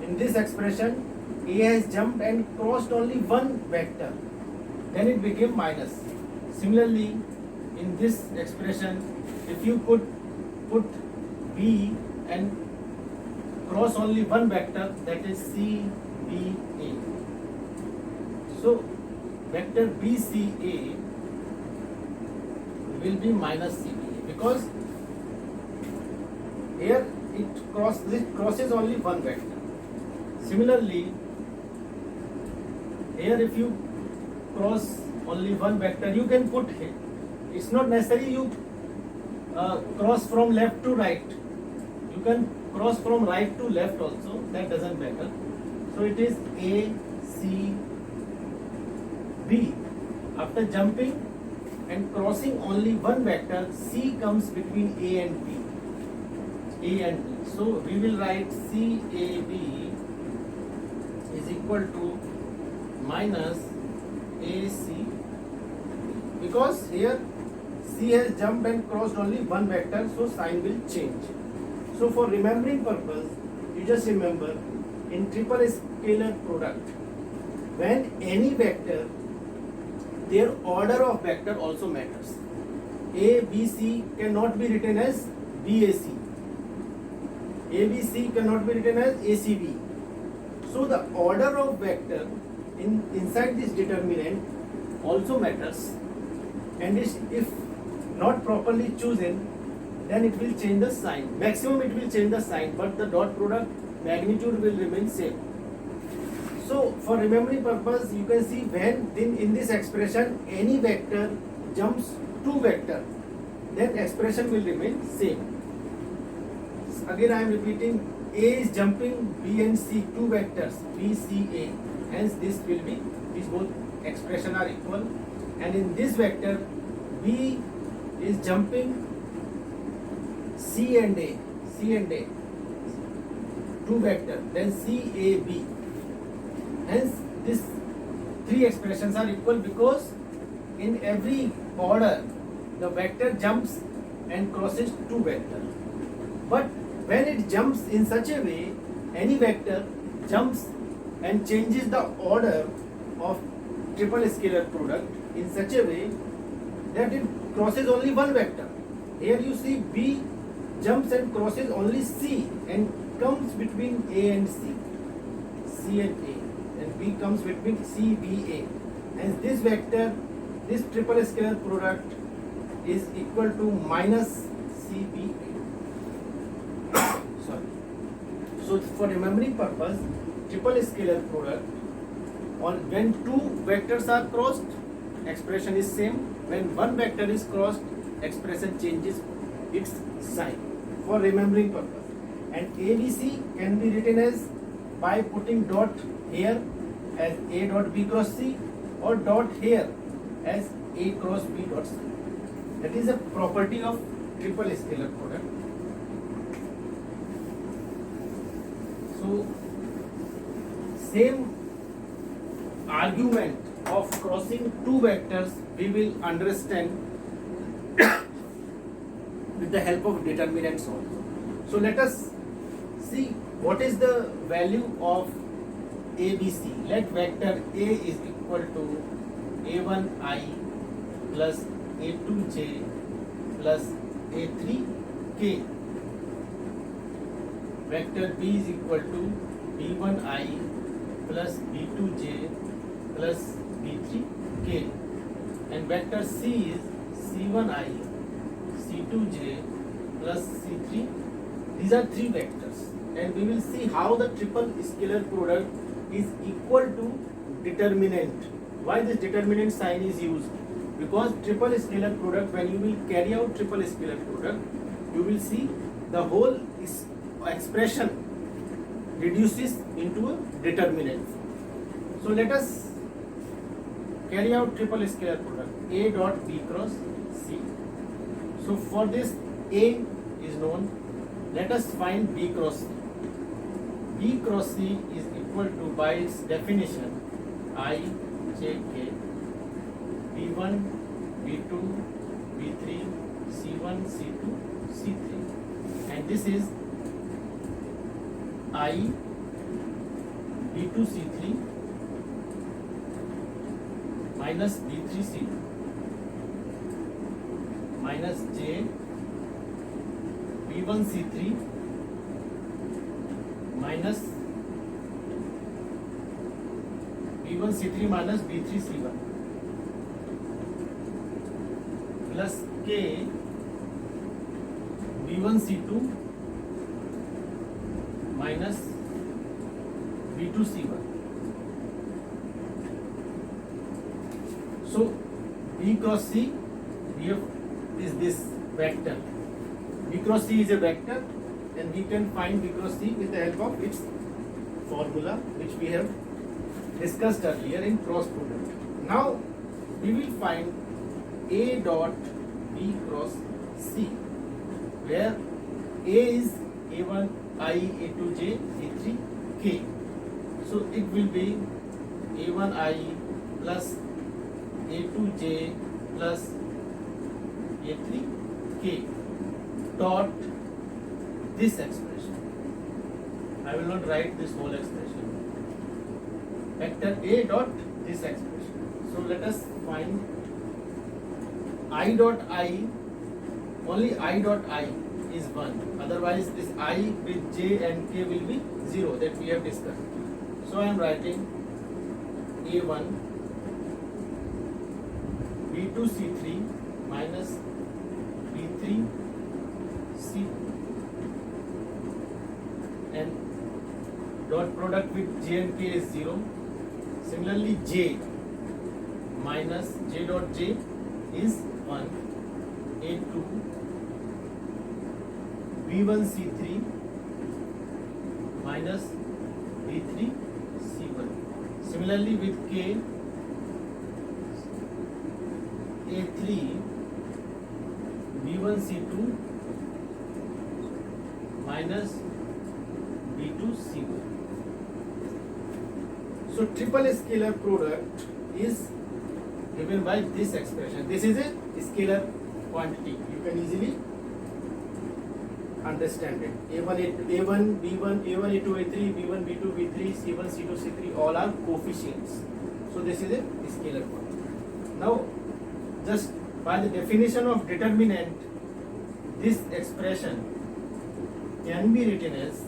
In this expression, A has jumped and crossed only one vector. Then it became minus. Similarly, in this expression, if you put B and cross only one vector, that is CBA. So vector BCA will be minus CBA because here it crosses only one vector. Similarly, here if you cross only one vector, you can put here. It's not necessary you cross from left to right. You can cross from right to left also. That doesn't matter. So it is A, C, B. After jumping and crossing only one vector, C comes between A and B. A and B. So we will write CAB is equal to minus AC, because here C has jumped and crossed only one vector, so sign will change. So for remembering purpose, you just remember in triple scalar product, when any vector, their order of vector also matters. A, B, C cannot be written as BAC. ABC cannot be written as ACB. So the order of vector inside this determinant also matters, and if not properly chosen, then it will change the sign. Maximum it will change the sign, but the dot product magnitude will remain same. So for remembering purpose, you can see when in this expression any vector jumps two vector, then expression will remain same. Again I am repeating, A is jumping B and C, two vectors B, C, A. Hence this will be, these both expression are equal. And in this vector, B is jumping C and A, two vector, then C, A, B. Hence these three expressions are equal, because in every order the vector jumps and crosses two vectors. But when it jumps in such a way, any vector jumps and changes the order of triple scalar product in such a way that it crosses only one vector. Here you see B jumps and crosses only C and comes between A and C, C and A, and B comes between C, B, A. And this vector, this triple scalar product is equal to minus C, B, A. Sorry. So for remembering purpose, triple scalar product, when two vectors are crossed, expression is same. When one vector is crossed, expression changes its sign, for remembering purpose. And ABC can be written as by putting dot here as A dot B cross C, or dot here as A cross B dot C. That is a property of triple scalar product. So same argument of crossing two vectors we will understand with the help of determinants also. So let us see what is the value of ABC. Let vector A is equal to A1I plus A2J plus A3K. Vector B is equal to B1I plus B2J plus B3K. And vector C is C1I, C2J plus C3. These are three vectors, and we will see how the triple scalar product is equal to determinant. Why this determinant sign is used? Because triple scalar product, when you will carry out triple scalar product, you will see the whole expression reduces into a determinant. So let us carry out triple scalar product A dot B cross C. So for this A is known, let us find B cross C. B cross C is equal to, by its definition, I, J, K, B1, B2, B3, C1, C2, C3. And this is I, B2, C3 minus B3, C2 minus J, B1, C3 minus B1, C3 minus B3, C1 plus K, B1, C2 minus B2, C1. So B cross C, is this vector. B cross C is a vector, and we can find B cross C with the help of its formula, which we have discussed earlier in cross product. Now we will find A dot B cross C, where A is A1 I, A2 J, A3 K. So it will be A1I plus A2J plus A3K dot this expression. I will not write this whole expression. Vector A dot this expression. So let us find I dot I, only I dot I is 1. Otherwise this I with J and K will be 0, that we have discussed. So I am writing A1 B2 C3 minus B3 C2 and dot product with J and K is 0. Similarly J minus J dot J is 1. A2 B1 C3 minus B3 C1. Similarly with K, A3 B1 C2 minus B2 C1. So triple scalar product is given by this expression. This is a scalar quantity. You can easily understand it. A1, B1, A1, A2, A3, B1, B2, B3, C1, C2, C3 all are coefficients. So this is a scalar quantity. Now just by the definition of determinant, this expression can be written as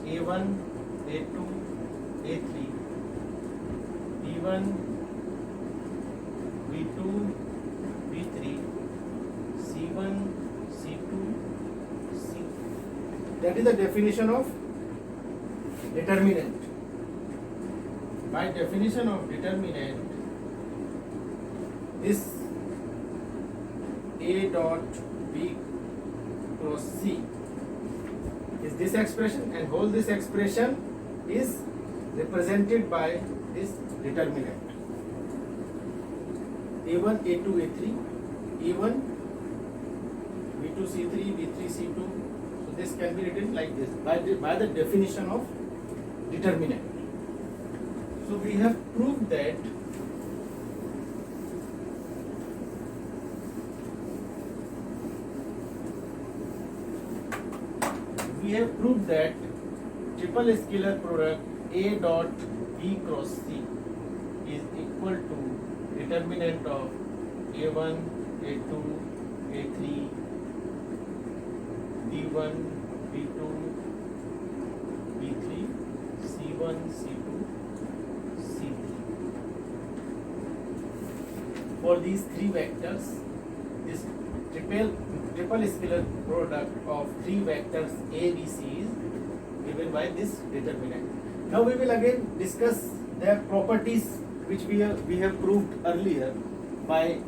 A1, A2, A3, B1, B2, B3, C1, C2, C3. That is the definition of determinant. By definition of determinant, this A dot B cross C is this expression, and whole this expression is represented by this determinant. A1, A2, A3, A1, B2, C3, B3, C2. So this can be written like this by the definition of determinant. So we have proved that triple scalar product A dot B cross C is equal to determinant of A1, A2, A3, B1, B2, B3, C1, C2, C3. For these three vectors, this triple scalar product of three vectors A, B, C is given by this determinant. Now we will again discuss their properties which we have proved earlier by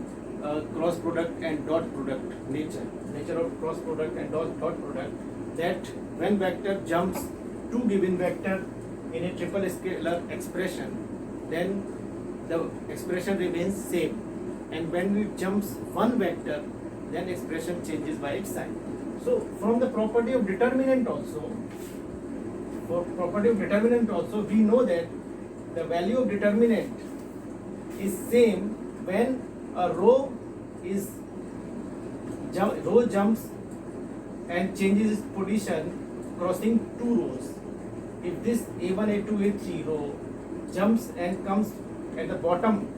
cross product and dot product nature of cross product and dot product, that when vector jumps two given vector in a triple scalar expression, then the expression remains same, and when it jumps one vector, then expression changes by its sign. So from the property of determinant also, we know that the value of determinant is same when a row jumps and changes its position crossing two rows. If this A1, A2, A3 row jumps and comes at the bottom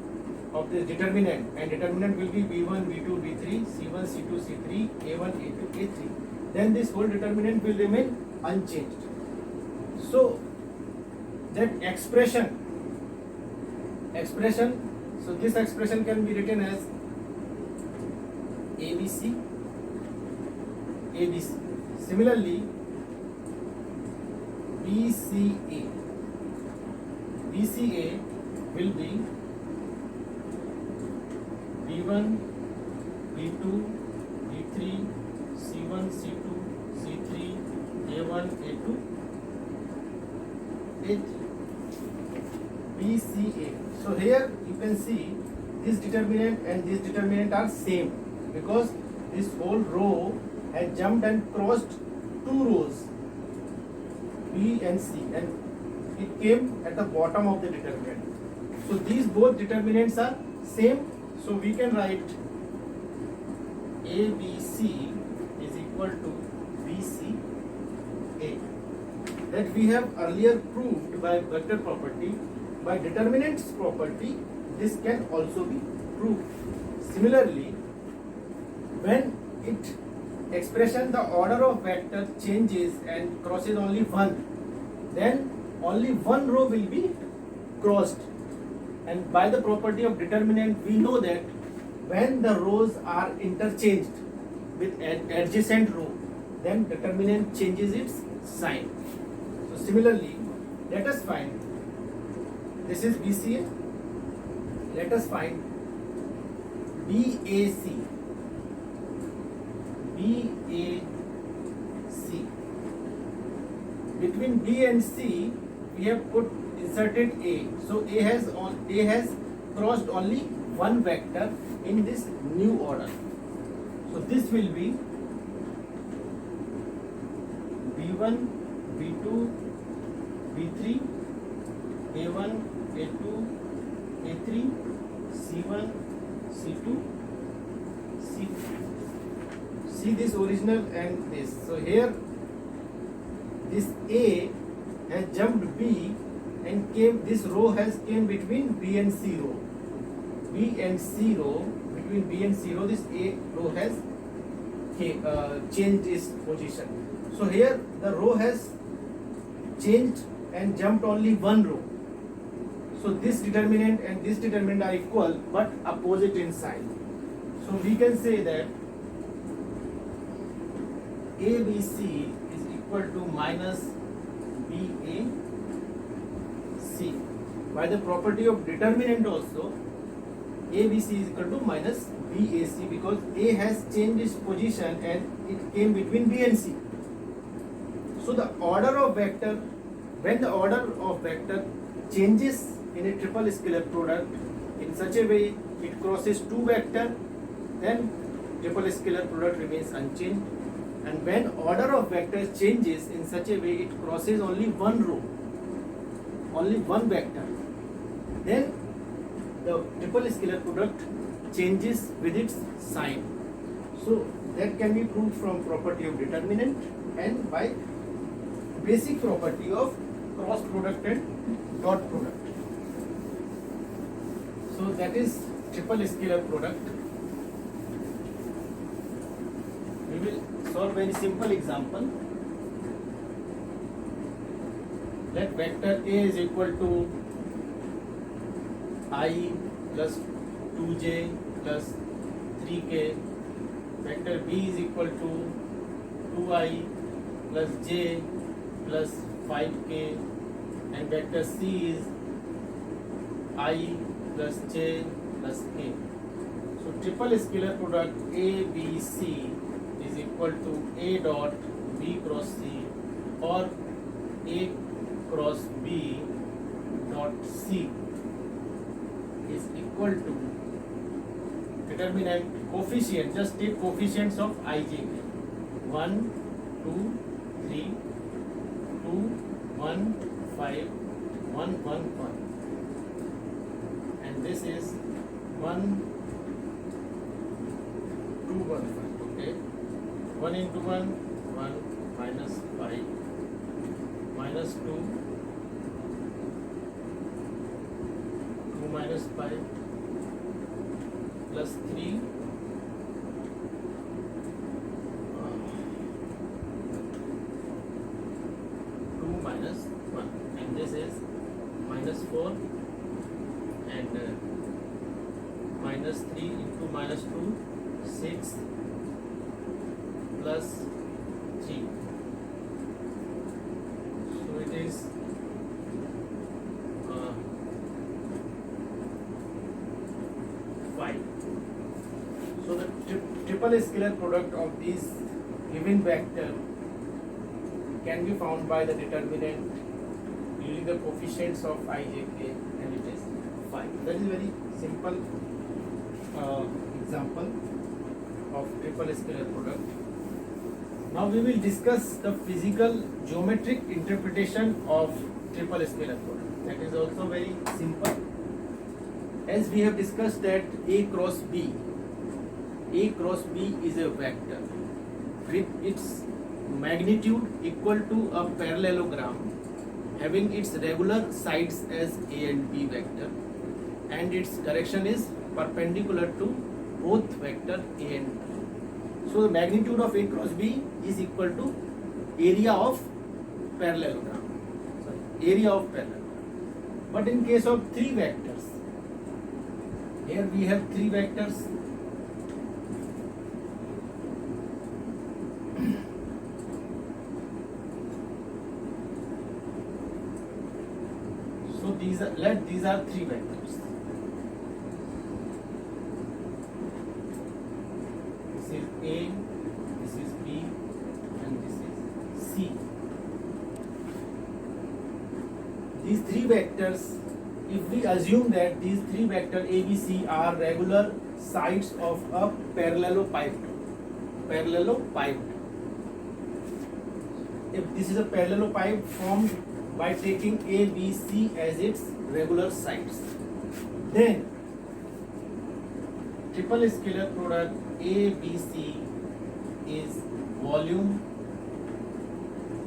of this determinant, and determinant will be B1, B2, B3, C1, C2, C3, A1, A2, A3, then this whole determinant will remain unchanged. So that expression, so this expression can be written as ABC. Similarly, BCA will be B1, B2, B3, C1, C2, C3, A1, A2, A3. BCA. So here you can see this determinant and this determinant are same, because this whole row has jumped and crossed two rows, B and C, and it came at the bottom of the determinant. So these both determinants are same. So we can write ABC is equal to BCA. That we have earlier proved by vector property. By determinants property, this can also be proved. Similarly, when expression the order of vector changes and crosses only one, then only one row will be crossed. And by the property of determinant, we know that when the rows are interchanged with an adjacent row, then determinant changes its sign. So similarly, let us find, this is BCA, let us find BAC. Between B and C, we have inserted A. So A has crossed only one vector in this new order. So this will be B1, B2, B3, A1, A2, A3, C1, C2, C3. See this original and this. So here this A has jumped B and this row has came between B and C row. Between B and C row, this A row has changed its position. So here the row has changed and jumped only one row. So this determinant and this determinant are equal but opposite in sign. So we can say that ABC is equal to minus BAC. By the property of determinant also, ABC is equal to minus BAC because A has changed its position and it came between B and C. So the order of vector, when the order of vector changes in a triple scalar product in such a way it crosses two vector, then triple scalar product remains unchanged. And when order of vectors changes in such a way it crosses only one row, only one vector, then the triple scalar product changes with its sign. So that can be proved from property of determinant and by basic property of cross product and dot product. So that is triple scalar product. We will solve very simple example. Let vector A is equal to I plus 2j plus 3k. Vector B is equal to 2i plus j plus 5k. And vector C is I plus j plus k. So triple scalar product A, B, C is equal to A dot B cross C or A cross B dot C is equal to determinant coefficient. Just take coefficients of IJK. 1, 2, 3, 2, 1, 5, 1, 1, 1. And this is 1, 2, 1, 5. Okay. 1 into 1, 1 minus 5 minus 2, 2 minus 5 plus 3 2 minus 1, and this is minus 4 and minus 3 into minus 2 6 plus 3. So it is 5. So the triple scalar product of these given vector can be found by the determinant using the coefficients of IJK, and it is 5. That is very simple example of triple scalar product. Now we will discuss the physical geometric interpretation of triple scalar product. That is also very simple. As we have discussed that A cross B is a vector with its magnitude equal to a parallelogram having its regular sides as A and B vector, and its direction is perpendicular to both vector A and B. So the magnitude of A cross B is equal to area of parallelogram. But in case of three vectors, here we have three vectors. So these are three vectors. This is A, this is B, and this is C. These three vectors, if we assume that these three vectors A, B, C are regular sides of a parallelepiped. If this is a parallelepiped formed by taking A, B, C as its regular sides, then triple scalar product A, B, C is volume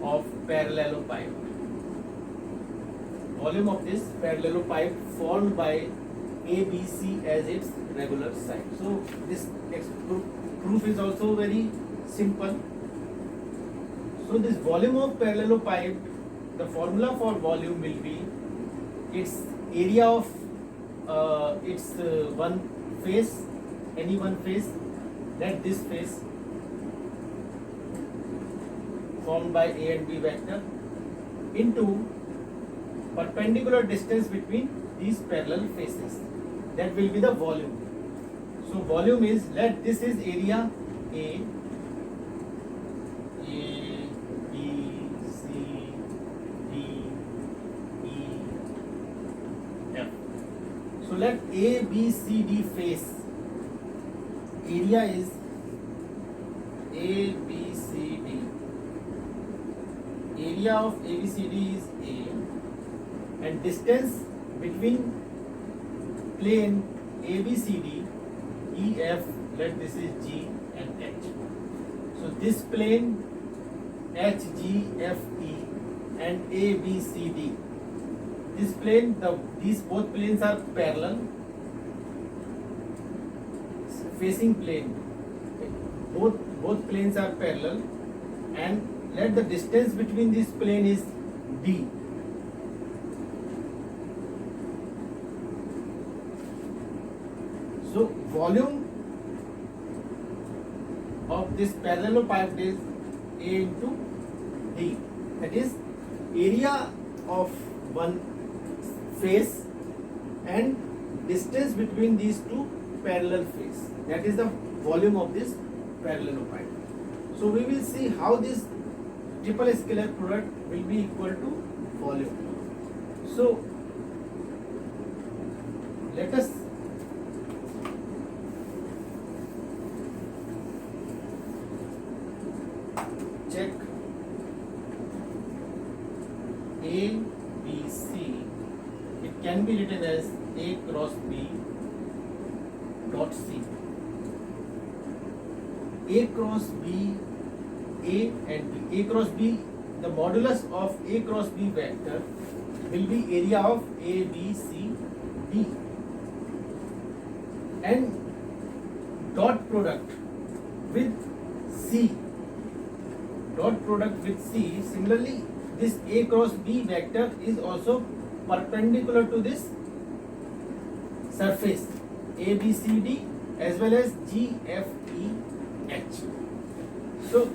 of parallelepiped. Volume of this parallelepiped formed by A, B, C as its regular side. So this proof is also very simple. So this volume of parallelepiped, the formula for volume will be its area of its one face, any one face, let this face formed by A and B vector, into perpendicular distance between these parallel faces. That will be the volume. So volume is, let this is area A, B, C, D, E, F. So let A, B, C, D face area is A, B, C, D. Area of A, B, C, D is A, and distance between plane A, B, C, D, E, F, let this is G and H. So this plane H, G, F, E and A, B, C, D. This plane, these both planes are parallel, facing plane. Both planes are parallel, and let the distance between this plane is D. So volume of this parallelepiped is A into D. That is area of one face and distance between these two parallel faces. That is the volume of this parallelepiped. So we will see how this triple scalar product will be equal to volume. So let us check A, B, C. It can be written as A cross B dot C. A cross B, A and B. A cross B, the modulus of A cross B vector will be area of A, B, C, D. And dot product with C. Dot product with C. Similarly, this A cross B vector is also perpendicular to this surface A, B, C, D as well as G, F, E, H. So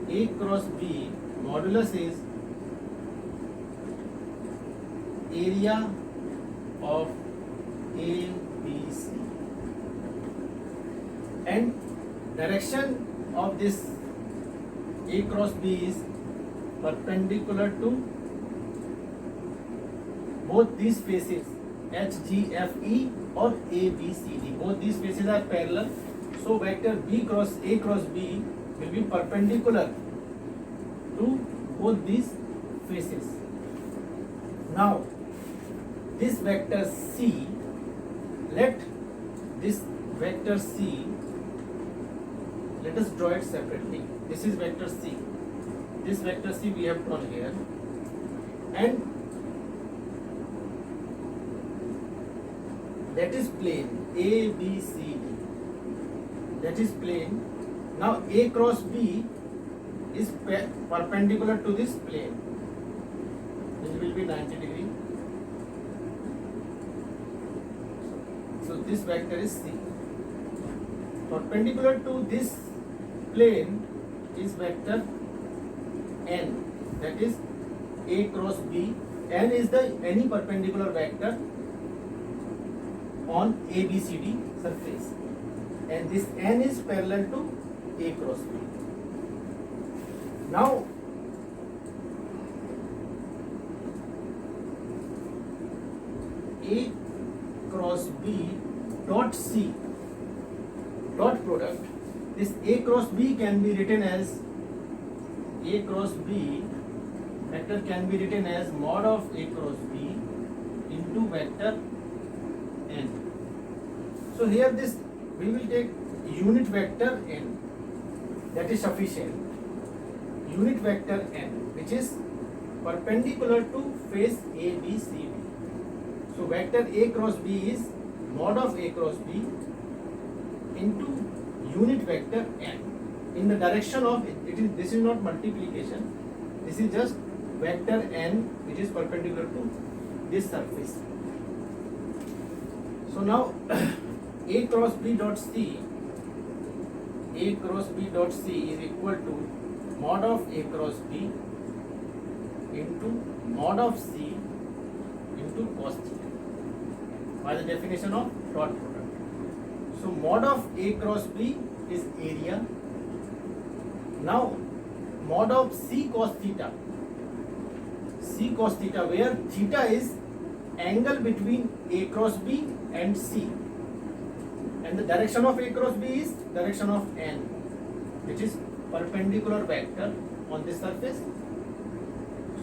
A cross B modulus is area of A, B, C, and direction of this A cross B is perpendicular to both these faces H, G, F, E or A, B, C, D. Both these faces are parallel. So vector B cross A cross B will be perpendicular to both these faces. Now this vector C, let this vector C, let us draw it separately. This is vector C. This vector C we have drawn here, and that is plane A, B, C, D. That is plane. Now A cross B is perpendicular to this plane. This will be 90 degree. So this vector is C. Perpendicular to this plane is vector N. That is A cross B. N is the any perpendicular vector on ABCD surface, and this N is parallel to A cross B. Now A cross B dot C dot product. This A cross B can be written as A cross B vector can be written as mod of A cross B into vector N. So here this we will take unit vector N, that is sufficient. Unit vector N, which is perpendicular to face A, B, C, D. So vector A cross B is mod of A cross B into unit vector N in the direction of it is. This is not multiplication. This is just vector N which is perpendicular to this surface. So now A cross B dot C, A cross B dot C is equal to mod of A cross B into mod of C into cos theta by the definition of dot product. So mod of A cross B is area. Now mod of C cos theta, C cos theta, where theta is angle between A cross B and C, and the direction of A cross B is direction of N, which is perpendicular vector on this surface.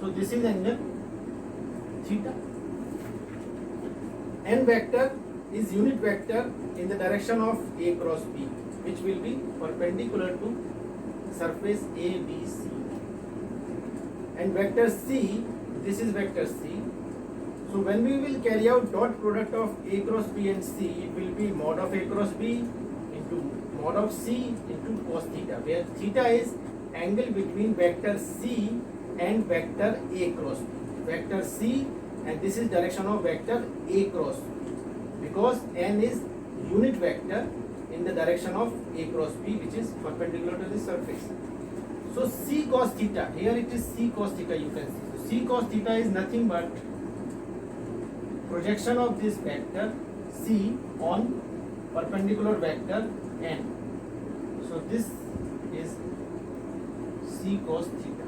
So this is angle theta. N vector is unit vector in the direction of A cross B, which will be perpendicular to surface A, B, C. And vector C, this is vector C. So when we will carry out dot product of A cross B and C, it will be mod of A cross B into mod of C into cos theta, where theta is angle between vector C and vector A cross B. Vector C, and this is direction of vector A cross B, because N is unit vector in the direction of A cross B, which is perpendicular to the surface. So C cos theta, here it is C cos theta, you can see. So C cos theta is nothing but projection of this vector C on perpendicular vector N. So this is C cos theta.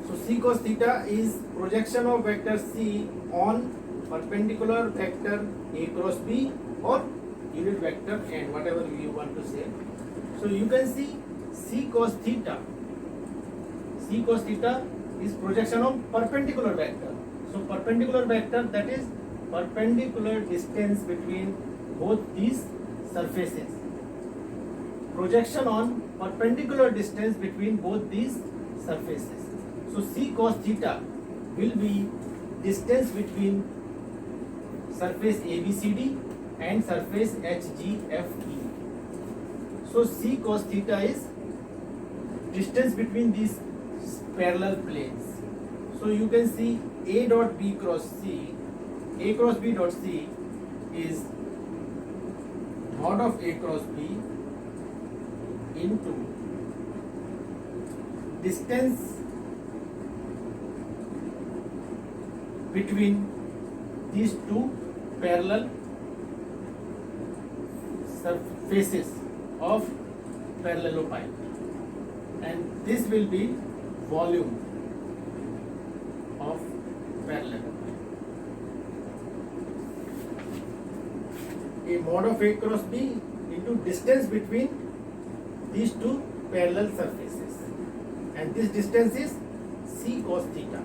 So C cos theta is projection of vector C on perpendicular vector A cross B or unit vector N, whatever you want to say. So you can see C cos theta. C cos theta is projection of perpendicular vector. So perpendicular vector, that is perpendicular distance between both these surfaces. Projection on perpendicular distance between both these surfaces. So C cos theta will be distance between surface ABCD and surface HGFE. So C cos theta is distance between these parallel planes. So you can see A dot B cross C, A cross B dot C is mod of A cross B into distance between these two parallel surfaces of parallelopipe, and this will be volume of parallelopipe. a mod of A cross B into distance between these two parallel surfaces, and this distance is C cos theta.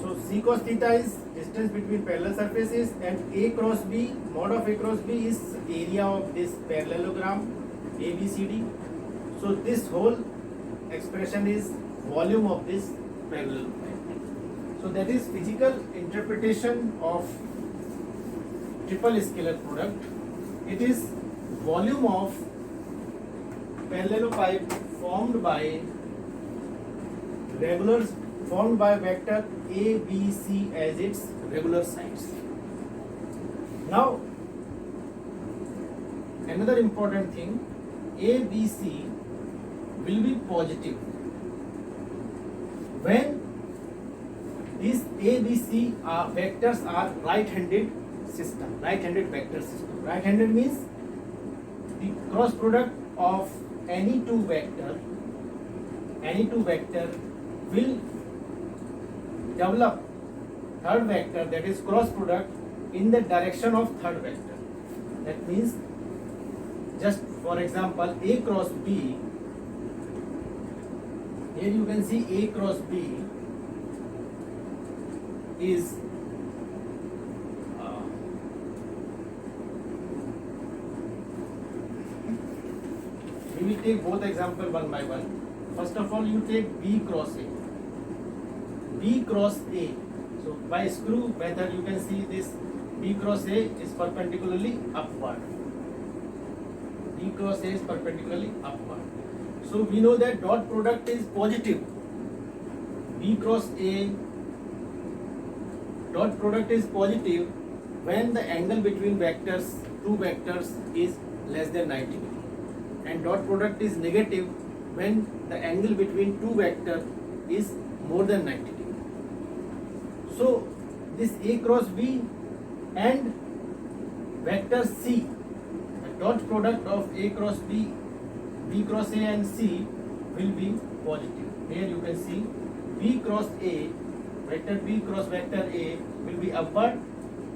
So C cos theta is distance between parallel surfaces, and A cross B, mod of A cross B is area of this parallelogram ABCD. So this whole expression is volume of this parallelogram. So that is physical interpretation of triple scalar product. It is volume of parallelopipe formed by vector A, B, C as its regular sides. Now, another important thing, A, B, C will be positive when these A, B, C vectors are right-handed system, right-handed vector system. Right-handed means the cross product of any two vector will develop third vector, that is cross product, in the direction of third vector. That means, just for example, A cross B, here you can see A cross B is we will take both example one by one. First of all, you take B cross A. B cross A. So by screw method, you can see this B cross A is perpendicularly upward. B cross A is perpendicularly upward. So we know that dot product is positive. B cross A dot product is positive when the angle between two vectors is less than 90 degree. And dot product is negative when the angle between two vectors is more than 90 degree. So this A cross B and vector C, the dot product of A cross B, B cross A and C will be positive. Here you can see B cross A, vector B cross vector A will be upward.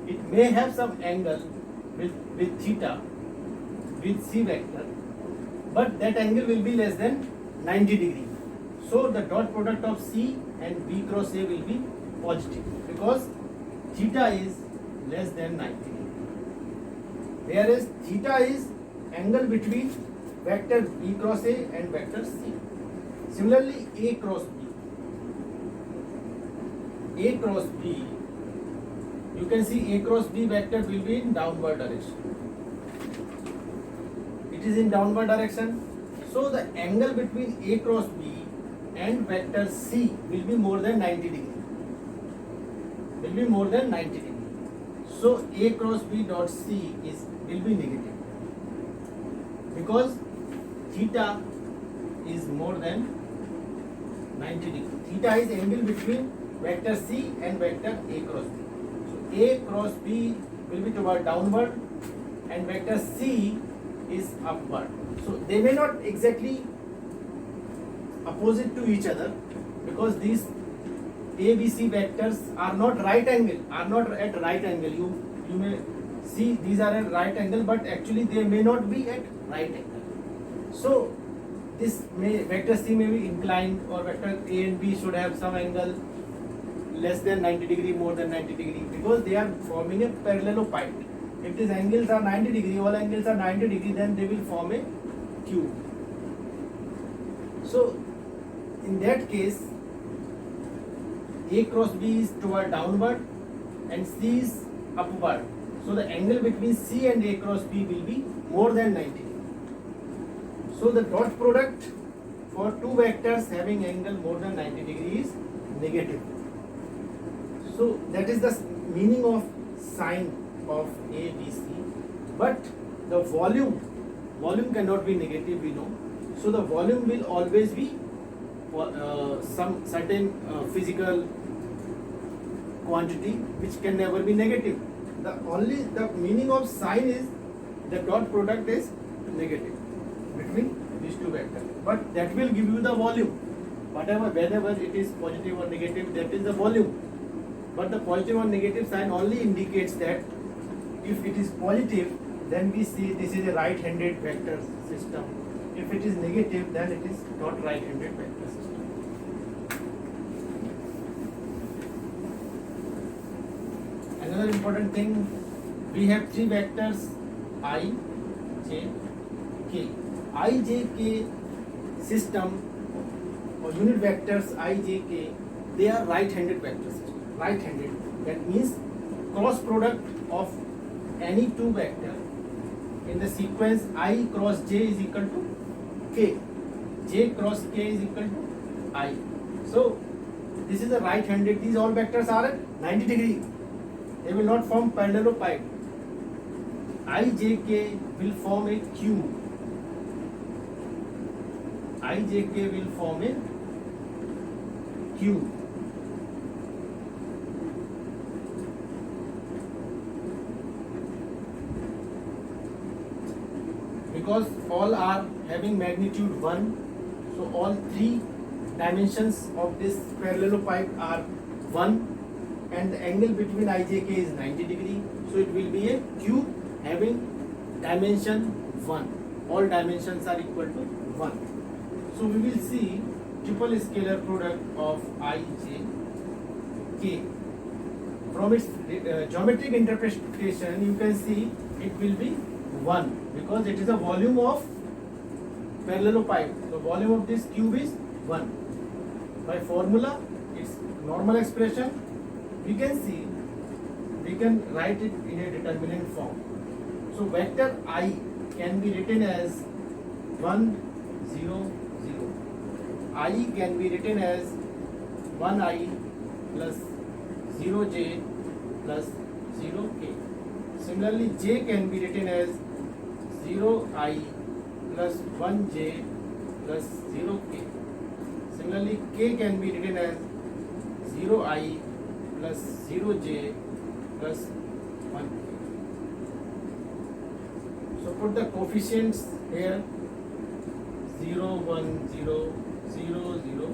It may have some angle with theta with C vector, but that angle will be less than 90 degree. So the dot product of C and B cross A will be positive because theta is less than 90 degree. Whereas theta is angle between vector B cross A and vector C. Similarly, A cross B. A cross B, you can see A cross B vector will be in downward direction. It is in downward direction. So the angle between A cross B and vector C will be more than 90 degree. Will be more than 90 degree. So A cross B dot C will be negative because theta is more than 90 degree. Theta is angle between vector C and vector A cross B. So A cross B will be toward downward and vector C is upward. So they may not exactly opposite to each other because these A, B, C vectors are not right angle, are not at right angle. You may see these are at right angle, but actually they may not be at right angle. So this vector C may be inclined, or vector A and B should have some angle less than 90 degree, more than 90 degree, because they are forming a parallelopipe. If these angles are 90 degree, all angles are 90 degree, then they will form a cube. So in that case, A cross B is toward downward and C is upward. So the angle between C and A cross B will be more than 90 degree. So the dot product for two vectors having angle more than 90 degree is negative. So that is the meaning of sign of A, B, C. But the volume cannot be negative, we know. So the volume will always be some certain physical quantity which can never be negative. The meaning of sign is the dot product is negative between these two vectors. But that will give you the volume. Whenever it is positive or negative, that is the volume. But the positive or negative sign only indicates that If it is positive, then we see this is a right-handed vector system. If it is negative, then it is not right-handed vector system. Another important thing, we have three vectors I, J, K. I, J, K system or unit vectors I, J, K, they are right-handed vector system. Right-handed. That means cross product of any two vector in the sequence I cross J is equal to K. J cross K is equal to I. So this is a right-handed. These all vectors are at 90 degree. They will not form parallelopipe. I, J, K will form a cube. I, J, K will form a cube. Because all are having magnitude 1, so all three dimensions of this parallelopipe are 1, and the angle between IJK is 90 degree, so it will be a cube having dimension 1. All dimensions are equal to 1. So we will see triple scalar product of IJK. From its geometric interpretation, you can see it will be 1 because it is a volume of parallelopipe. The volume of this cube is 1. By formula, its normal expression, we can write it in a determinant form. So vector I can be written as 1, 0, 0. I can be written as 1I plus 0J plus 0K. Similarly, J can be written as 0I plus 1J plus 0K. Similarly, K can be written as 0I plus 0J plus 1K. So put the coefficients here 0, 1, 0, 0, 0,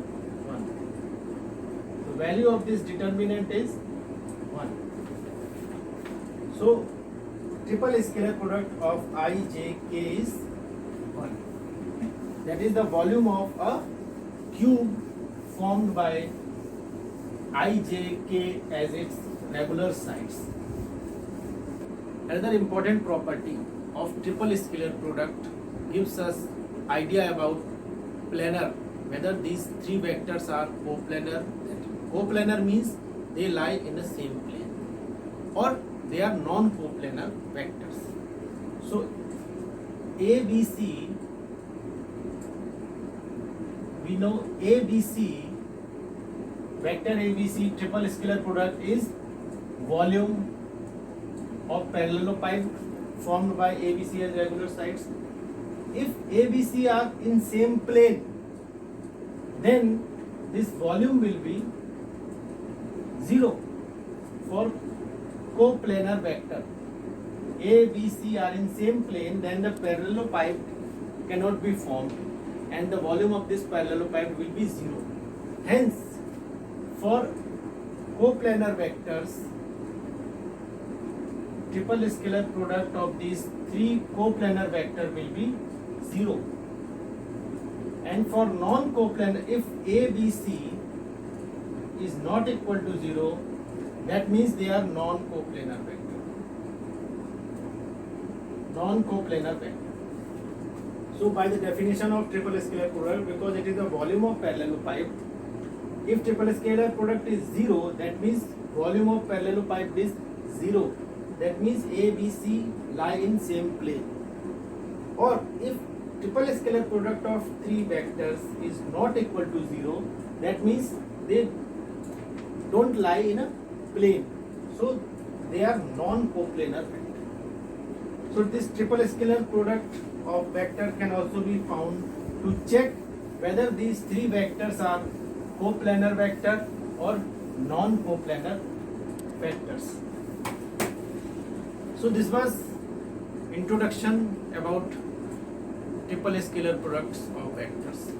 1. The value of this determinant is 1. So triple scalar product of IJK is 1. That is the volume of a cube formed by IJK as its regular sides. Another important property of triple scalar product gives us idea about planar, whether these three vectors are coplanar. Coplanar means they lie in the same plane, or they are non-coplanar vectors. So ABC, we know ABC, vector ABC triple scalar product is volume of parallelopipe formed by ABC as regular sides. If ABC are in same plane, then this volume will be 0 for coplanar vector. ABC are in same plane, then the parallelopipe cannot be formed and the volume of this parallelopipe will be 0. Hence, for coplanar vectors, triple scalar product of these three coplanar vector will be 0. And for non-coplanar, if ABC is not equal to 0, that means they are non-coplanar vector. Non-coplanar vector. So by the definition of triple scalar product, because it is the volume of parallelopipe, if triple scalar product is 0, that means volume of parallelopipe is 0. That means ABC lie in same plane. Or if triple scalar product of three vectors is not equal to 0, that means they don't lie in a plane. So they are non-coplanar vector. So this triple scalar product of vector can also be found to check whether these three vectors are coplanar vector or non-coplanar vectors. So this was introduction about triple scalar products of vectors.